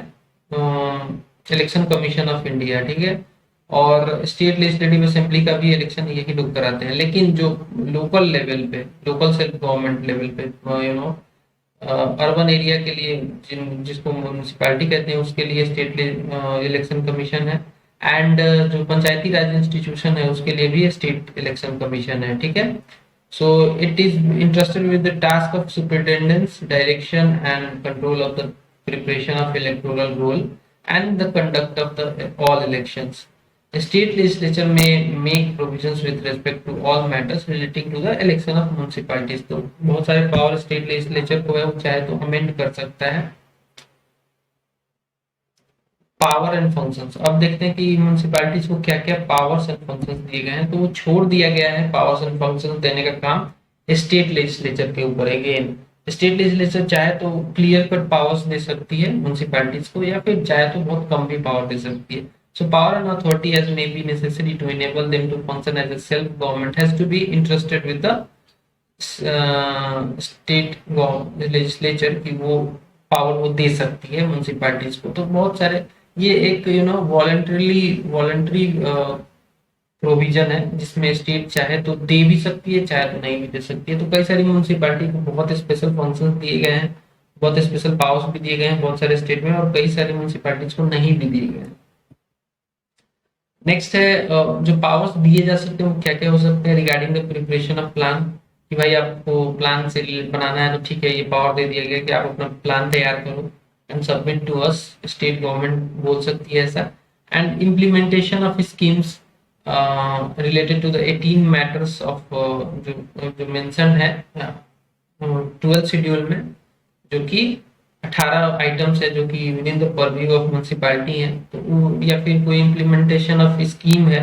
इलेक्शन कमीशन ऑफ इंडिया, ठीक है। और स्टेट लेजिस्लेटिव असेंबली का भी इलेक्शन यही लोग कराते हैं। लेकिन जो लोकल लेवल पे, लोकल सेल्फ गवर्नमेंट लेवल पे, अर्बन एरिया के लिए, जिसको म्यूनिसिपैलिटी कहते हैं, उसके लिए स्टेट इलेक्शन कमीशन है। एंड जो पंचायती राज इंस्टीट्यूशन है उसके लिए भी स्टेट इलेक्शन कमीशन है, ठीक है। So it is interested with the task of superintendence, direction and control of the preparation of electoral roll and the conduct of the all elections. State legislature may make provisions with respect to all matters relating to the election of municipalities। तो बहुत सारे power state legislature को है, वो चाहे तो amend कर सकता है। पावर एंड फंक्शंस, अब देखते हैं कि म्यूनिसिपैलिटीज को क्या क्या पावर्स एंड फंक्शंस दिए गए हैं। तो वो छोड़ दिया गया है पावर्स एंड फंक्शंस देने का काम स्टेट लेजिस्लेचर के ऊपर। अगेन स्टेट लेजिस्लेचर चाहे तो क्लियर कट पावर्स दे सकती है म्यूनिसिपैलिटीज को, या फिर चाहे तो बहुत कम भी पावर दे सकती है। So power and authority as may be necessary to enable them to function as a self-government has to be entrusted with the state legislature की वो पावर वो दे सकती है म्यूनिसिपैलिटीज को। तो बहुत सारे ये एक वॉलंटरी प्रोविजन है जिसमें स्टेट चाहे तो दे भी सकती है, चाहे तो नहीं भी दे सकती है। तो कई सारी म्यूनिसिपैलिटी को बहुत स्पेशल फंक्शंस दिए गए हैं, बहुत स्पेशल पावर्स भी दिए गए हैं बहुत सारे स्टेट में, और कई सारी म्यूनिसिपैलिटीज को नहीं भी दिए गए हैं। नेक्स्ट है जो पावर्स दिए जा सकते हैं वो क्या क्या हो सकते हैं regarding the preparation of plan. कि भाई आपको प्लान से बनाना है तो ठीक है, ये पावर दे दिया गया कि आप अपना प्लान तैयार करो and submit to us. State government बोल सकती है ऐसा। And implementation of schemes related to the 18 matters of जो मेंशन्ड है 12 शेड्यूल में, जो कि 18 आइटम्स है जो कि with in the purview of municipality है। तो या फिर कोई इम्प्लीमेंटेशन ऑफ स्कीम है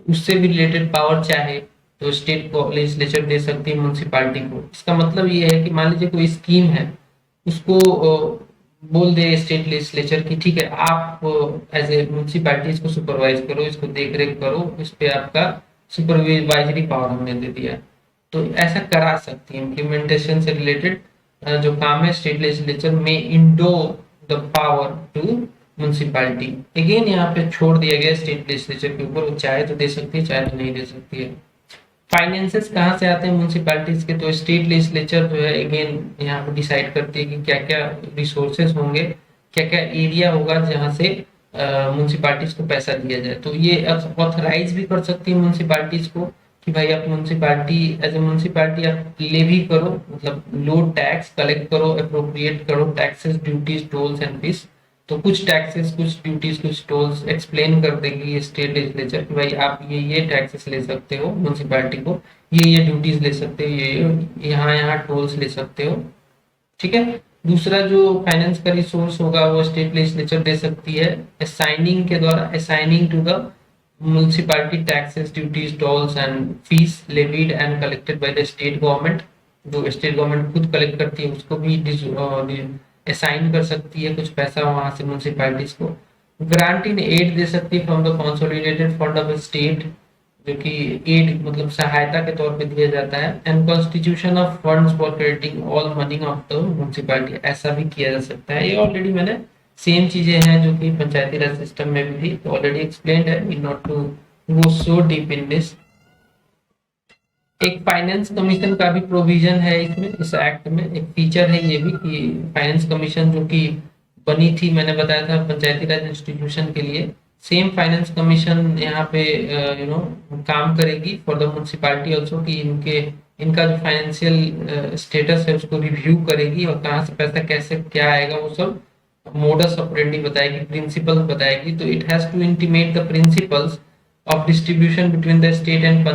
उससे भी रिलेटेड पावर चाहे तो स्टेट को लेजिस्लेचर दे सकती है म्यूनिसिपैलिटी को। इसका मतलब ये है कि मान लीजिए कोई स्कीम है, उसको बोल दे स्टेट लेजिस्लेचर की ठीक है आप एज ए म्यूनिसिपैलिटी इसको सुपरवाइज करो, इसको देख रेख करो, इस पे आपका सुपरवाइजरी पावर हमने दे दिया। तो ऐसा करा सकती है इम्प्लीमेंटेशन से रिलेटेड जो काम है स्टेट लेजिस्लेचर में endow the power to municipality. Again यहाँ पे छोड़ दिया गया स्टेट लेजिस्लेचर के ऊपर, वो चाहे तो दे सकती है चाहे तो नहीं दे सकती है। फाइनेंसेस कहाँ से आते हैं म्यूनसिपैलिटीज के, तो स्टेट लेजिस्लेचर जो है अगेन यहाँ पे डिसाइड करती है कि क्या क्या रिसोर्सेज होंगे, क्या क्या एरिया होगा जहाँ से म्यूनसिपैलिटीज को पैसा दिया जाए। तो ये ऑथराइज भी कर सकती है म्यूनसिपैलिटीज को कि भाई आप म्यूनसिपैलिटी एज ए म्यूनसिपैलिटी आप ले भी करो, मतलब लो टैक्स कलेक्ट करो, अप्रोप्रिएट करो taxes, duties, tolls and fees. तो कुछ टैक्सेस, कुछ ड्यूटीज, कुछ टोल्स एक्सप्लेन कर देगी ये स्टेट लेजिस्लेचर कि भाई आप ये टैक्सेस ले सकते हो म्यूनसिपैलिटी को, ये ड्यूटीज ले सकते हो, ये यहाँ यहाँ टोल्स ले सकते हो। ठीक है। दूसरा जो फाइनेंस का रिसोर्स होगा वो स्टेट लेजिस्लेचर दे सकती है असाइनिंग के द्वारा, assigning to the municipality taxes, duties, tolls and fees levied and collected by the state government. जो स्टेट गवर्नमेंट खुद कलेक्ट करती है उसको भी असाइन कर सकती है कुछ पैसा वहां से म्यूनसिपैलिटीज को। ग्रांट इन एड दे सकती है from the consolidated fund of state, जो कि एड मतलब सहायता के तौर पे दिया जाता है। And constitution of funds for crediting all money of the municipality, ऐसा भी किया जा सकता है। ये ऑलरेडी मैंने सेम चीजें हैं जो कि पंचायती राज सिस्टम में भी थी, ऑलरेडी एक्सप्लेन्ड है, we not to go so deep in this. एक फाइनेंस कमीशन का भी प्रोविजन है इसमें, इस एक्ट में एक फीचर है ये भी कि फाइनेंस कमीशन जो कि बनी थी, मैंने बताया था पंचायती राज इंस्टीट्यूशन के लिए, सेम फाइनेंस कमीशन यहाँ पे काम करेगी फॉर द म्यूनसिपैलिटी ऑल्सो, कि इनका जो फाइनेंशियल स्टेटस है उसको रिव्यू करेगी और कहाँ से पैसा कैसे क्या आएगा वो सब मोडस ऑपरेंडी बताएगी, प्रिंसिपल्स बताएगी। तो it has to intimate the principles of distribution between the state and,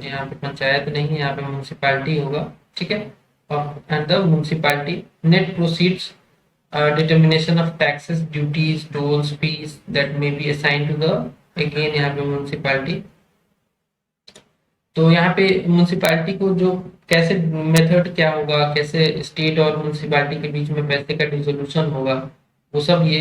यहाँ पे पंचायत नहीं है, यहाँ पे म्यूनसिपैलिटी होगा। ठीक है। And the municipality net proceeds, determination of taxes, duties, tolls, fees that may be assigned to the, again यहाँ पे म्यूनसिपैलिटी। तो यहाँ पे म्यूनसिपैलिटी को जो कैसे मेथड क्या होगा, कैसे स्टेट और म्यूनसिपैलिटी के बीच में पैसे का डिसोल्यूशन होगा, वो सब ये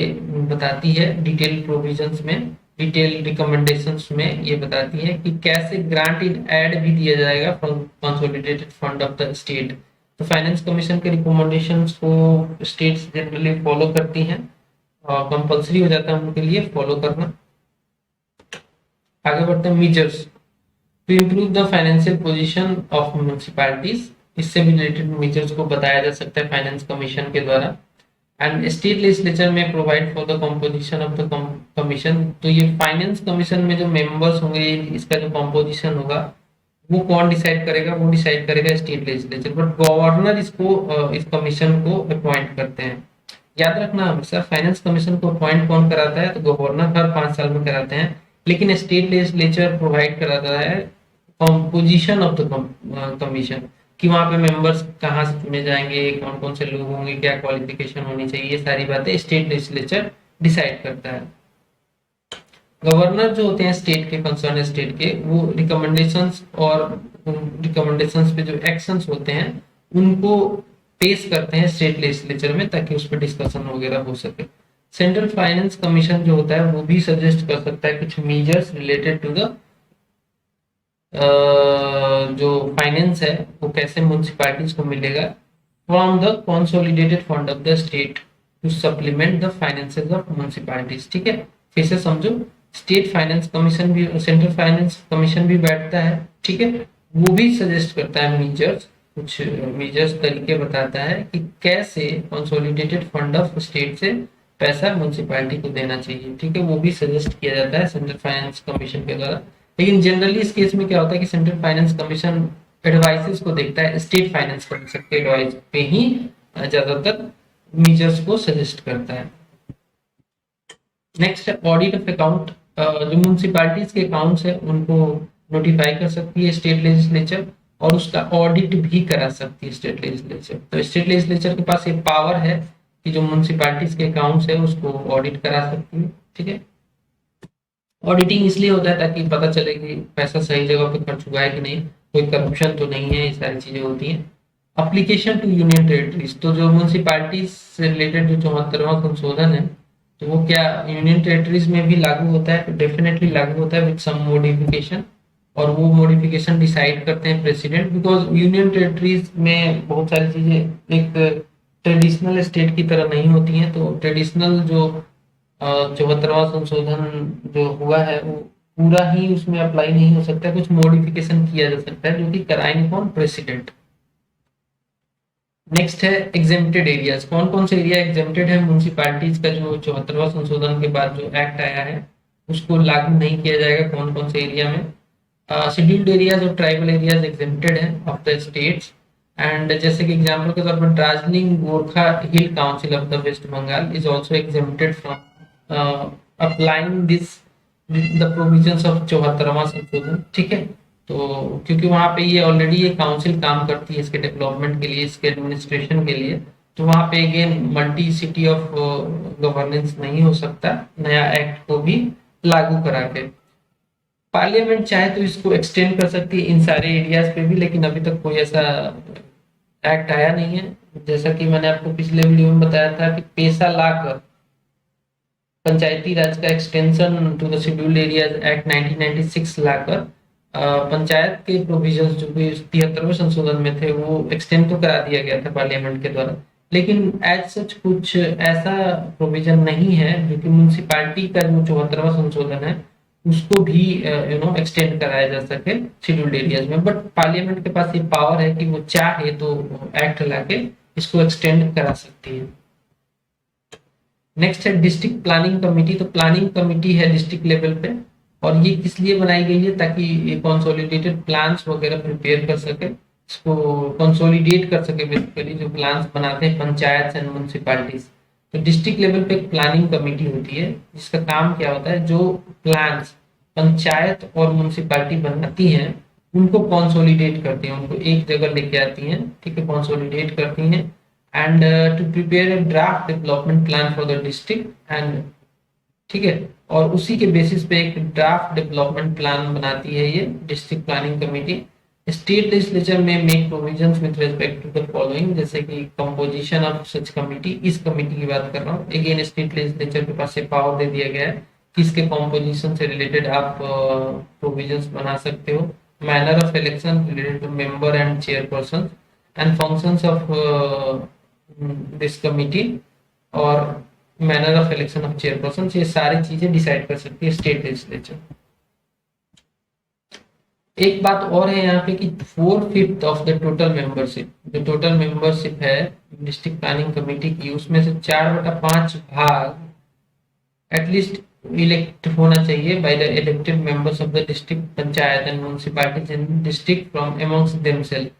बताती है डिटेल प्रोविजंस में, डिटेल रिकमेंडेशंस में ये बताती है कि कैसे ग्रांट इन एड भी दिया जाएगा from consolidated fund of the state. तो फाइनेंस कमीशन के रिकमेंडेशंस को स्टेट्स जनरली फॉलो करती हैं और कंपलसरी हो जाता है उनके लिए फॉलो करना। आगे बढ़ते हैं measures to improve the financial position of municipalities, इससे भी रिलेटेड मेजर्स को बताया जा सकता है फाइनेंस कमीशन के द्वारा। एंड स्टेट लेजिस्लेचर में provide for the composition of the commission, तो ये फाइनेंस कमीशन में जो मेंबर्स होंगे, इसका जो कंपोजिशन होगा वो कौन डिसाइड करेगा, वो डिसाइड करेगा स्टेट लेजिस्लेचर, बट गवर्नर इसको इस कमीशन को अपॉइंट करते हैं। याद रखना हमेशा फाइनेंस कमीशन को अपॉइंट कौन कराता है, तो गवर्नर हर 5 साल में कराते हैं, लेकिन स्टेट लेजिस्लेचर प्रोवाइड कराता है कंपोजिशन ऑफ द कमीशन, कि वहां पे मेंबर्स कहाँ से चुने जाएंगे, कौन कौन से लोग होंगे, क्या क्वालिफिकेशन होनी चाहिए, ये सारी बातें स्टेट लेजिस्लेचर डिसाइड करता है। गवर्नर जो होते हैं स्टेट के, कंसर्न स्टेट के, वो रिकमेंडेशंस और रिकमेंडेशंस पे जो एक्शंस होते हैं उनको पेश करते हैं स्टेट लेजिस्लेचर में, ताकि उस पर डिस्कशन वगैरह हो सके। सेंट्रल फाइनेंस कमीशन जो होता है वो भी सजेस्ट कर सकता है कुछ मेजर्स रिलेटेड टू द जो फाइनेंस है वो कैसे म्यूनसिपैलिटीज को मिलेगा from the consolidated fund of the state to supplement the finances of municipalities. ठीक है, फिर से समझो, स्टेट फाइनेंस कमीशन भी, सेंट्रल फाइनेंस कमीशन भी बैठता है। ठीक है, वो भी सजेस्ट करता है मेजर्स, कुछ मेजर्स तरीके बताता है कि कैसे कंसोलिडेटेड फंड ऑफ स्टेट से पैसा म्यूनसिपैलिटी को देना चाहिए। ठीक है, वो भी सजेस्ट किया जाता है सेंट्रल फाइनेंस कमीशन के द्वारा। लेकिन जनरली इस केस में क्या होता है कि सेंट्रल फाइनेंस कमीशन एडवाइसेस को देखता है, स्टेट फाइनेंस कमीशन के एडवाइस पे ही ज्यादातर मेजर्स को सजेस्ट करता है। नेक्स्ट है ऑडिट ऑफ अकाउंट। जो म्यूनसिपैलिटीज के अकाउंट्स है उनको नोटिफाई कर सकती है स्टेट लेजिस्लेचर, और उसका ऑडिट भी करा सकती है स्टेट लेजिस्लेचर। तो स्टेट लेजिस्लेचर के पास ये पावर है कि जो म्यूनसिपैलिटीज के अकाउंट्स है उसको ऑडिट करा सकती है। ठीक है, ऑडिटिंग इसलिए होता है ताकि पता चले कि पैसा सही जगह पे खर्च हुआ है कि नहीं, कोई करप्शन तो नहीं है, ये सारी चीजें होती हैं। अप्लीकेशन टू यूनियन टेरिटरीज, तो जो म्यूनसिपैलिटीज से रिलेटेड जो 74वां संशोधन है तो वो क्या यूनियन टेरिटरीज में भी लागू होता है? तो डेफिनेटली लागू होता है विद सम मॉडिफिकेशन। और वो मॉडिफिकेशन डिसाइड करते हैं प्रेसिडेंट, बिकॉज यूनियन टेरिटरीज में बहुत सारी चीजें एक ट्रेडिशनल स्टेट की तरह नहीं होती हैं। तो ट्रेडिशनल जो 74वां संशोधन जो हुआ है वो पूरा ही उसमें अप्लाई नहीं हो सकता, कुछ मॉडिफिकेशन किया जा सकता है, जो कि कराएंगे कौन, प्रेसिडेंट। नेक्स्ट है एग्जेम्प्टेड एरियाज। कौन कौन से एरिया एग्जेम्प्टेड है म्यूनिसिपैलिटीज का, जो 74वां संशोधन के बाद जो एक्ट आया है उसको लागू नहीं किया जाएगा कौन कौन से एरिया में। शेड्यूल्ड एरियाज और ट्राइबल एरियाज एग्जेम्प्टेड है ऑफ द स्टेट्स। एंड जैसे कि एग्जांपल के तौर पर Darjeeling Gorkha hill council of the west Bengal is also exempted from applying this the provisions of 74वां संशोधन। ठीक है, तो क्योंकि वहां पे ये ऑलरेडी ये काउंसिल काम करती है इसके डेवलपमेंट के लिए, इसके एडमिनिस्ट्रेशन के लिए, तो वहां पे again multi city of governance नहीं हो सकता नया एक्ट को भी लागू करा के। पार्लियामेंट चाहे तो इसको एक्सटेंड कर सकती है इन सारे एरियाज पे भी, लेकिन अभी तक कोई ऐसा एक्ट आया नहीं है। जैसा कि मैंने आपको पिछले वीडियो में बताया था कि पैसा लाकर पंचायती राज का extension to the scheduled areas act 1996 लाकर पंचायत के प्रोविजंस जो भी 73वें संशोधन में थे वो एक्सटेंड तो करा दिया गया था पार्लियामेंट के द्वारा, लेकिन एज सच कुछ ऐसा प्रोविजन नहीं है जो कि म्यूनिसिपैलिटी का जो 74वां संशोधन है उसको भी एक्सटेंड कराया जा सके शेड्यूल्ड एरियाज में। बट पार्लियामेंट के पास ये पावर है कि वो चाहे तो एक्ट लाके इसको एक्सटेंड करा सकती है। नेक्स्ट है डिस्ट्रिक्ट प्लानिंग कमेटी। तो प्लानिंग कमेटी है डिस्ट्रिक्ट लेवल पे, और ये किस लिए बनाई गई है, ताकि ये कंसोलिडेटेड प्लान्स वगैरह प्रिपेयर कर सके, इसको कंसोलिडेट कर सके बेसिकली जो प्लान्स बनाते हैं पंचायत एंड म्यूनिसिपैलिटीज। तो डिस्ट्रिक्ट लेवल पे एक प्लानिंग कमेटी होती है जिसका काम क्या होता है, जो प्लान्स पंचायत और म्यूनिसिपैलिटी बनाती हैं उनको कंसोलिडेट करती हैं, उनको एक जगह लेके आती हैं, ठीक है, कंसोलिडेट करती हैं and to prepare a draft development plan for the district and, ठीक है, और उसी के बेसिस पे एक ड्राफ्ट डेवलपमेंट प्लान बनाती है ये district planning committee. State legislature में make provisions with respect to the following, जैसे कि कंपोजिशन ऑफ सच कमिटी, इस कमेटी की बात कर रहा हूँ। अगेन स्टेट लेजिस्लेचर के पास ये पावर दे दिया गया है कि इसके कंपोजिशन से रिलेटेड आप प्रोविजंस बना सकते हो। Manner of election related to member and chairperson and functions of this committee और manner of election of chairperson, ये सारी चीजें डिसाइड कर सकती है स्टेट लेजिस्लेचर। एक बात और है यहाँ पे कि 4/5 ऑफ द टोटल मेंबरशिप, जो टोटल मेंबरशिप है डिस्ट्रिक्ट प्लानिंग कमेटी की, उसमें से 4/5 भाग एटलीस्ट इलेक्ट होना चाहिए by the elected members of the district panchayat and municipalities in district from amongst themselves.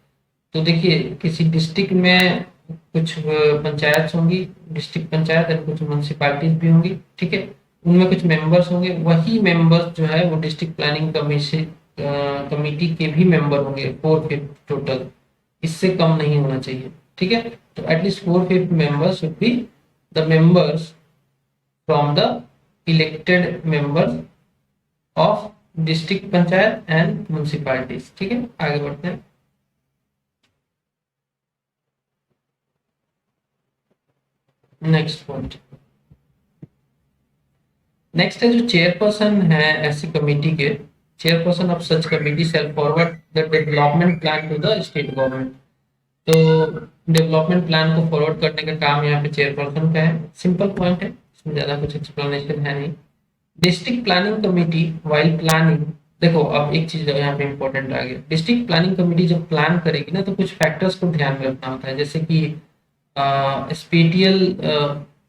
तो देखिए किसी डिस्ट्रिक्ट में कुछ पंचायत होंगी, डिस्ट्रिक्ट पंचायत और कुछ म्यूनिसिपैलिटीज भी होंगी, ठीक है, उनमें कुछ मेंबर्स होंगे, वही मेंबर्स जो है वो डिस्ट्रिक्ट प्लानिंग कमेटी के भी मेंबर होंगे 4/5 टोटल, इससे कम नहीं होना चाहिए, ठीक है। तो at least 4/5 members should be the members from the elected members of district panchayat and municipalities, ठीक है। आगे बढ़ते हैं। नेक्स्ट पॉइंट, नेक्स्ट है जो चेयरपर्सन है ऐसी कमेटी के, chairperson of such committee shall forward the development plan to the state government. तो डेवलपमेंट प्लान को फॉरवर्ड करने का काम यहाँ पे चेयरपर्सन का है। सिंपल पॉइंट है, इसमें ज्यादा कुछ एक्सप्लेनेशन है नहीं। District planning committee while planning, देखो अब एक चीज यहाँ पे इंपॉर्टेंट आ गया, डिस्ट्रिक्ट प्लानिंग कमेटी जब प्लान करेगी ना तो कुछ फैक्टर्स को ध्यान में रखना होता है, जैसे कि स्पेटियल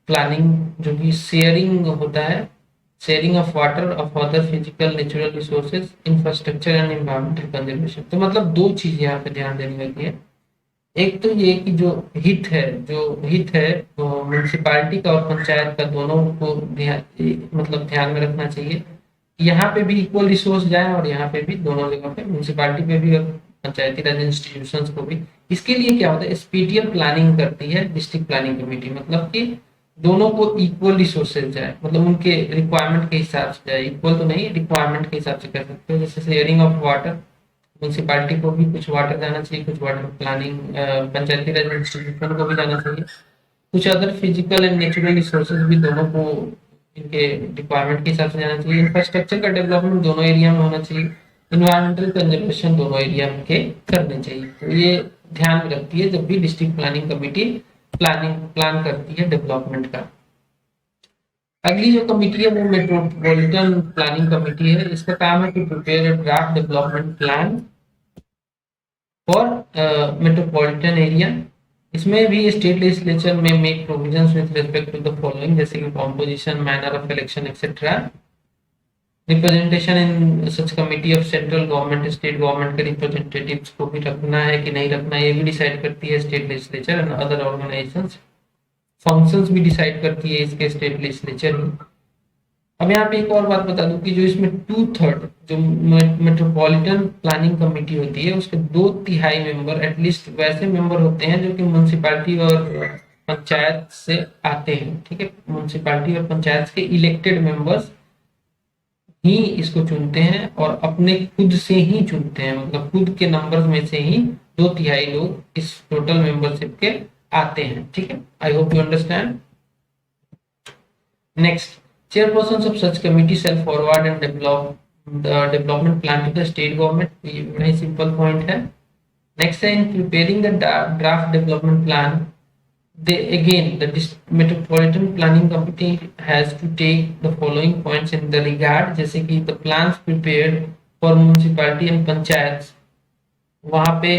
प्लानिंग जो कि शेयरिंग होता है, sharing of water of other physical natural resources, infrastructure and environmental conservation. तो मतलब दो चीज यहाँ पे ध्यान देनी होती है। एक तो ये कि जो हित है वो म्यूनिसिपालिटी का और पंचायत का दोनों को मतलब ध्यान में रखना चाहिए। यहाँ पे भी इक्वल रिसोर्स जाए और यहाँ पे भी, दोनों जगह पे म्यूनिसिपालिटी पे भी और पंचायती राज इंस्टीट्यूशंस को भी। इसके लिए क्या होता है, स्पेटियल प्लानिंग करती है डिस्ट्रिक्ट प्लानिंग कमेटी, मतलब कि दोनों को इक्वल रिसोर्सेज जाए, मतलब उनके रिक्वायरमेंट के हिसाब से जाए, इक्वल तो नहीं, रिक्वायरमेंट के हिसाब से कर सकते हो। जैसे शेयरिंग ऑफ वाटर, म्यूनसिपालिटी को भी कुछ वाटर जाना चाहिए, कुछ वाटर प्लानिंग पंचायती राज इंस्टीट्यूशन को भी जाना चाहिए, कुछ other physical and natural resources भी दोनों को इनके रिक्वायरमेंट के हिसाब से जाना चाहिए। इंफ्रास्ट्रक्चर का डेवलपमेंट दोनों एरिया में होना चाहिए, इन्वायरमेंटल कंजर्वेशन दोनों एरिया के करने चाहिए। तो ये ध्यान में रखती है जब भी डिस्ट्रिक्ट प्लानिंग कमेटी प्लान करती है डेवलपमेंट का। अगली जो कमेटी है वो मेट्रोपॉलिटन प्लानिंग कमेटी है। इसका काम है to prepare draft development plan for metropolitan area. इसमें भी स्टेट लेजिस्लेचर में make provisions with respect to the following, जैसे कि composition, manner of election etcetera. Representation in such committee of central government, state government के representatives को भी रखना है कि नहीं रखना, ये भी डिसाइड करती है state legislature and other organisations. Functions भी डिसाइड करती है इसके स्टेट लेजिस्लेचर ही। अब यहाँ पे एक और बात बता दूं कि जो इसमें 2/3 जो मेट्रोपॉलिटन प्लानिंग कमेटी होती है उसके 2/3 मेंबर एटलीस्ट वैसे मेंबर होते हैं जो कि म्युनिसिपैलिटी और पंचायत से आते हैं। ठीक है, म्युनिसिपैलिटी और पंचायत के इलेक्टेड मेंबर्स ही इसको चुनते हैं और अपने खुद से ही चुनते हैं, मतलब खुद के नंबर में से ही 2/3 लोग इस टोटल मेंबरशिप के आते हैं। ठीक है, I hope you understand. Next, chairpersons of such committee shall forward and develop the development plan to the state government। ये बड़ा ही सिंपल पॉइंट है। नेक्स्ट है, in preparing the draft development plan they again the metropolitan planning committee has to take the following points in the regard, जैसे कि the plans prepared for municipality and panchayats, वहाँ पे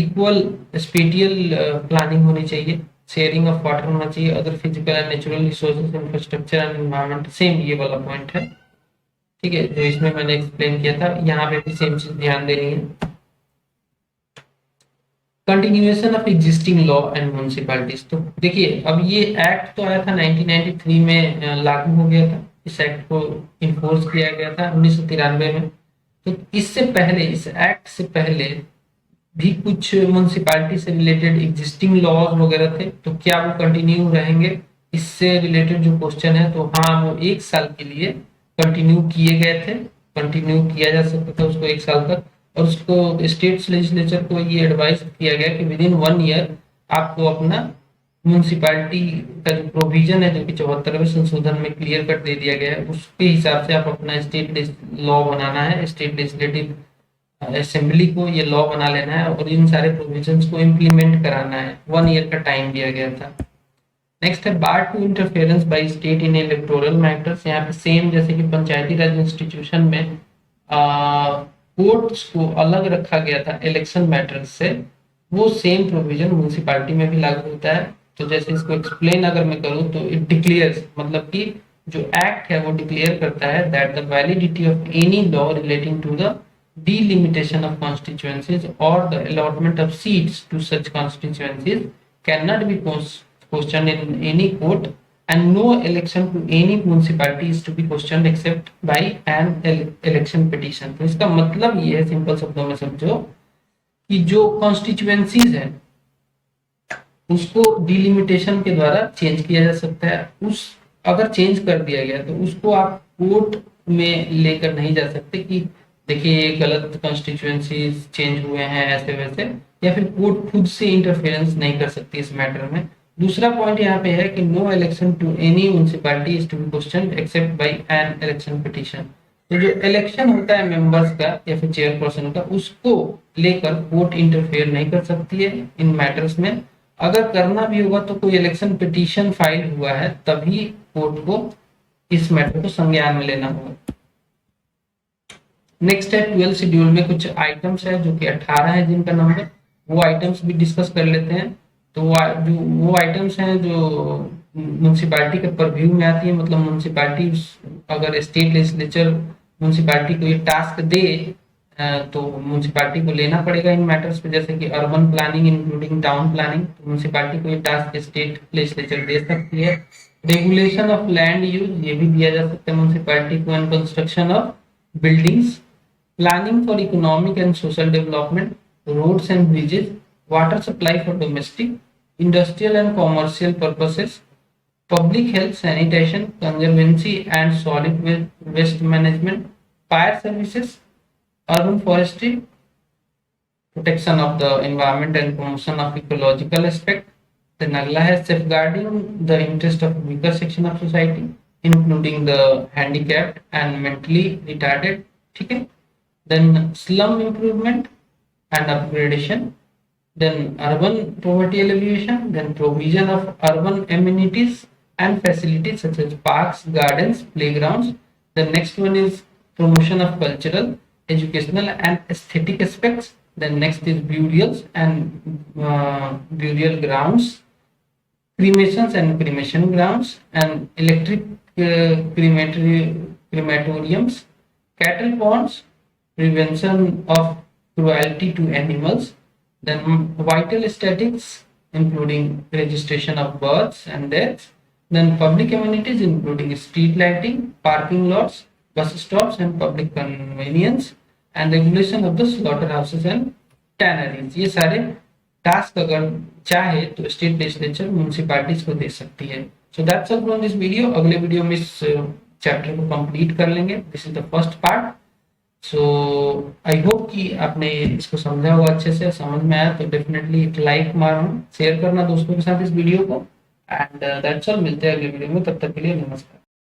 equal spatial planning होनी चाहिए, sharing of water होना चाहिए, other physical and natural resources, infrastructure and environment. Same ये वाला पॉइंट है। ठीक है, जो इसमें मैंने एक्सप्लेन किया था, यहाँ पे भी सेम चीज ध्यान देनी है। Continuation of existing law and municipalities. तो देखिए, अब ये एक्ट तो आया था 1993 में, लागू हो गया था। इस एक्ट को इन्फोर्स किया गया था 1993 में। तो इससे पहले, इस एक्ट से पहले भी कुछ म्युनिसिपैलिटी से रिलेटेड एग्जिस्टिंग लॉज वगैरह थे, तो क्या वो कंटिन्यू रहेंगे? इससे रिलेटेड जो क्वेश्चन है, तो हाँ, वो 1 साल के लिए कंटिन्यू किए गए थे, कंटिन्यू किया जा सकता था उसको 1 साल तक। और उसको स्टेट लेजिस्लेचर को ये एडवाइस किया गया कि विद इन 1 ईयर आपको अपना म्युनिसिपैलिटी का जो प्रोविजन है, जो कि 74वें संशोधन में क्लियर कट दे दिया गया है, उसके हिसाब से आप अपना स्टेट लॉ बनाना है। स्टेट लेजिस्लेटिव असेंबली को ये लॉ बना लेना है और इन सारे प्रोविजंस को इम्प्लीमेंट कराना है। 1 ईयर का टाइम दिया गया था। नेक्स्ट है, bar to interference by state in electoral matters. यहाँ पे सेम जैसे कि पंचायती राज इंस्टीट्यूशन में कोर्ट्स को अलग रखा गया था इलेक्शन मैटर्स से, वो सेम प्रोविजन म्युनिसिपैलिटी में भी लागू होता है। तो जैसे इसको एक्सप्लेन अगर मैं करूँ तो इट डिक्लेयर्स, मतलब कि जो एक्ट है वो डिक्लेयर करता है that the validity of any law relating to the delimitation of constituencies or the allotment of seats to such constituencies cannot be questioned in any court, and no election to any municipality is to be questioned except by an election petition। तो इसका मतलब ये है, simple शब्दों में समझो, कि जो कॉन्स्टिट्यूएंसीज है उसको डिलिमिटेशन के द्वारा चेंज किया जा सकता है। उस अगर चेंज कर दिया गया तो उसको आप कोर्ट में लेकर नहीं जा सकते कि देखिए ये गलत कॉन्स्टिट्यूएंसी चेंज हुए हैं ऐसे वैसे, या फिर कोर्ट खुद से इंटरफेरेंस नहीं कर सकती इस मैटर में। दूसरा पॉइंट यहाँ पे है कि no election to any municipality is to be question except by an election petition. तो जो इलेक्शन होता है मेंबर्स का या फिर चेयरपर्सन का, उसको लेकर कोर्ट इंटरफेयर नहीं कर सकती है इन मैटर्स में। अगर करना भी होगा तो कोई इलेक्शन पिटीशन फाइल हुआ है तभी कोर्ट को इस मैटर को संज्ञान में लेना होगा। नेक्स्ट है 12 शेड्यूल में कुछ आइटम्स है जो कि 18 है जिनका नंबर, वो आइटम्स भी डिस्कस कर लेते हैं। तो वो आइटम्स हैं जो म्युनिसिपैलिटी के परव्यू में आती है, मतलब म्युनिसिपैलिटी अगर स्टेट लेजिस्लेचर म्युनिसिपैलिटी को ये टास्क दे तो म्युनिसिपैलिटी को लेना पड़ेगा इन मैटर्स पे, जैसे कि urban planning including town planning, तो म्युनिसिपैलिटी को ये टास्क स्टेट लेजिस्लेचर दे सकती है। रेगुलेशन ऑफ लैंड यूज, ये भी दिया जा सकता है म्युनिसिपैलिटी को, and construction of buildings, planning for economic and social development, roads and bridges, water supply for domestic, industrial and commercial purposes, public health, sanitation, conservancy and solid waste management, fire services, urban forestry, protection of the environment and promotion of ecological aspect. Then अगला है safeguarding the interest of weaker section of society, including the handicapped and mentally retarded। ठीक है, then slum improvement and upgradation, then urban poverty alleviation, then provision of urban amenities and facilities such as parks, gardens, playgrounds. The next one is promotion of cultural, educational, and aesthetic aspects. Then next is burials and burial grounds, cremations and cremation grounds, and electric crematoriums, cattle ponds, prevention of cruelty to animals, then vital statics, including registration of births and deaths, then public amenities, including street lighting, parking lots, bus stops, and public convenience, and regulation of the slaughterhouses and tanneries. ये सारे task अगर चाहे तो state legislature municipalities को दे सकती है. So that's all from this video. अगले video में इस चैप्टर को कंप्लीट कर लेंगे. This is the first part. So I hope कि आपने इसको समझा हुआ अच्छे से. समझ में आया तो डेफिनेटली एक लाइक मारना, शेयर करना दोस्तों के साथ इस वीडियो को. And that's all. मिलते हैं अगले वीडियो में. तब तक के लिए नमस्कार.